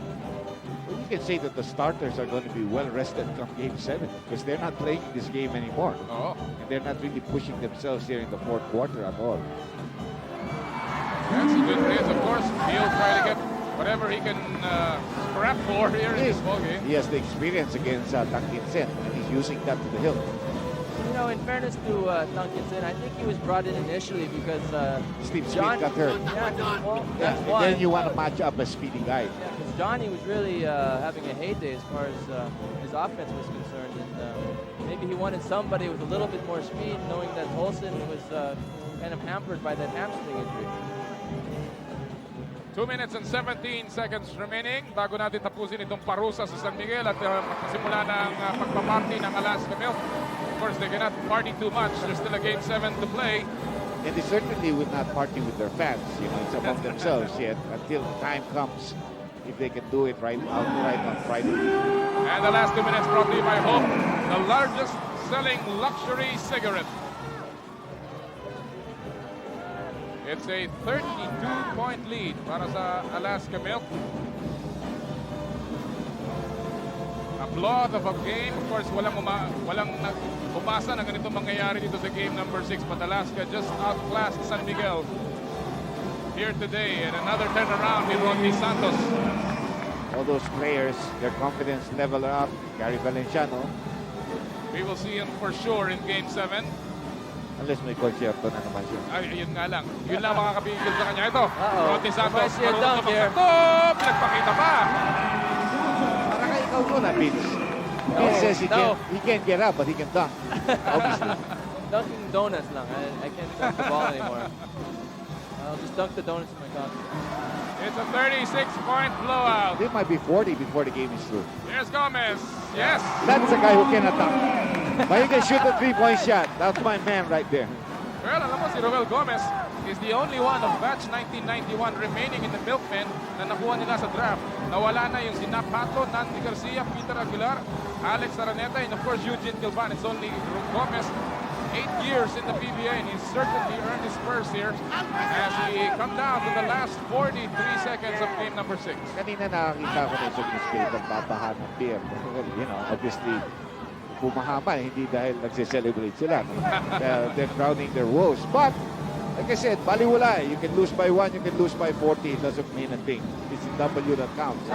D: Well, you can say that the starters are going to be well rested come Game 7 because they're not playing this game anymore.
H: Oh.
D: And they're not really pushing themselves here in the fourth quarter at all.
H: That's a good raise, of course. He'll try to get whatever he can scrap for here in this ball game.
D: He has the experience against Tangkinsen, and he's using that to the hilt.
I: In fairness to Duncanson, I think he was brought in initially because
D: Steve Smith got hurt.
I: Yeah, well, that's
D: And
I: why.
D: then you want to match up a speedy guy.
I: Yeah, because Johnny was really having a heyday as far as his offense was concerned, and maybe he wanted somebody with a little bit more speed, knowing that Olsen was kind of hampered by that hamstring injury.
H: 2 minutes and 17 seconds remaining bago natin tapusin itong parusa sa San Miguel at magpasimula ng pagpaparty ng Alaska Milk. Of course, they cannot party too much. There's still a Game 7 to play.
D: And they certainly would not party with their fans. It's among themselves yet until time comes if they can do it outright on Friday.
H: And the last 2 minutes brought to you by Hope, the largest selling luxury cigarette. It's a 32-point lead para sa Alaska Milk. Applaud of a game. Of course, walang umasa na ganito mangyayari dito sa game number 6. But Alaska just outclassed San Miguel here today. And another turnaround in Ronnie Santos.
D: All those players, their confidence level up. Gary Valenciano.
H: We will see him for sure in game 7.
D: Unless may concierto na naman siya.
H: Ay, yun nga lang. Yun lang makakapigil sa kanya. Ito, Ronnie Santos.
I: If I see a dunk here.
H: Nagpakita pa.
D: Para kay ikaw muna, Vince. Vince says he can't get up, but he can dunk. Obviously.
I: Dunking donuts lang. I can't dunk the ball anymore. I'll just dunk the donuts in my coffee.
H: It's a 36-point blowout.
D: It might be 40 before the game is through.
H: Here's Gomez. Yes.
D: That's a guy who cannot dunk. But he can shoot a 3-point shot. That's my man right there.
H: Well, alam mo, si Roel Gomez, is the only one of batch 1991 remaining in the Milkmen na nakuha nila sa draft. Nawala na yung si Nap Hatlo, Nandi Garcia, Peter Aguilar, Alex Araneta, and of course Eugene Gilban. It's only Gomez, 8 years in the PBA, and he's certainly earned his spurs here as we come down to the last 43 seconds of game number 6.
K: Kanina nakakita ko na sa Minisfield ng babahan ng beer. You know, obviously, bumahama, hindi dahil nagse-celebrate sila. No? They're crowning their woes. But, like I said, baliwala. You can lose by 1, you can lose by 40. It doesn't mean a thing. It's the W that counts.
H: 40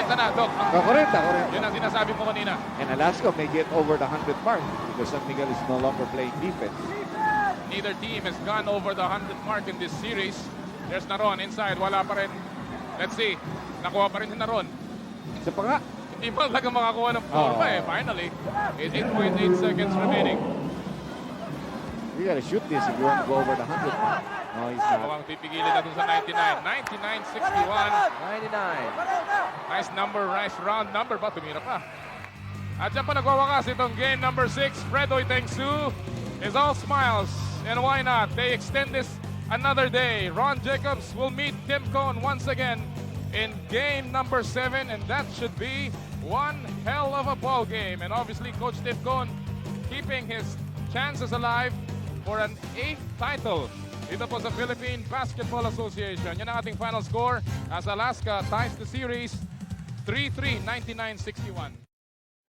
H: na, Doc.
K: Correct.
H: Yun ang sinasabi mo kanina.
K: And Alaska may get over the 100 mark because San Miguel is no longer playing defense.
H: Neither team has gone over the 100 mark in this series. There's Naron inside. Wala pa rin. Let's see. Nakuha pa rin si Naron.
K: Isa pa nga.
H: Hindi pa talaga makakuha ng forma finally. 8.8 seconds remaining.
K: You gotta shoot this if you want to go over the 100 mark. No, he's not.
H: Mukhang pipigilin na dun sa 99. 99-61.
I: 99.
H: Nice number, nice round number. Ba, tumira pa. At dyan pa nagwawakas itong game number 6. Fredoy Tengsu is all smiles. And why not? They extend this another day. Ron Jacobs will meet Tim Cohn once again in game number 7. And that should be one hell of a ball game. And obviously, Coach Tim Cohn keeping his chances alive for an 8th title dito po sa Philippine Basketball Association. Yan ang ating final score as Alaska ties the series 3-3, 99-61.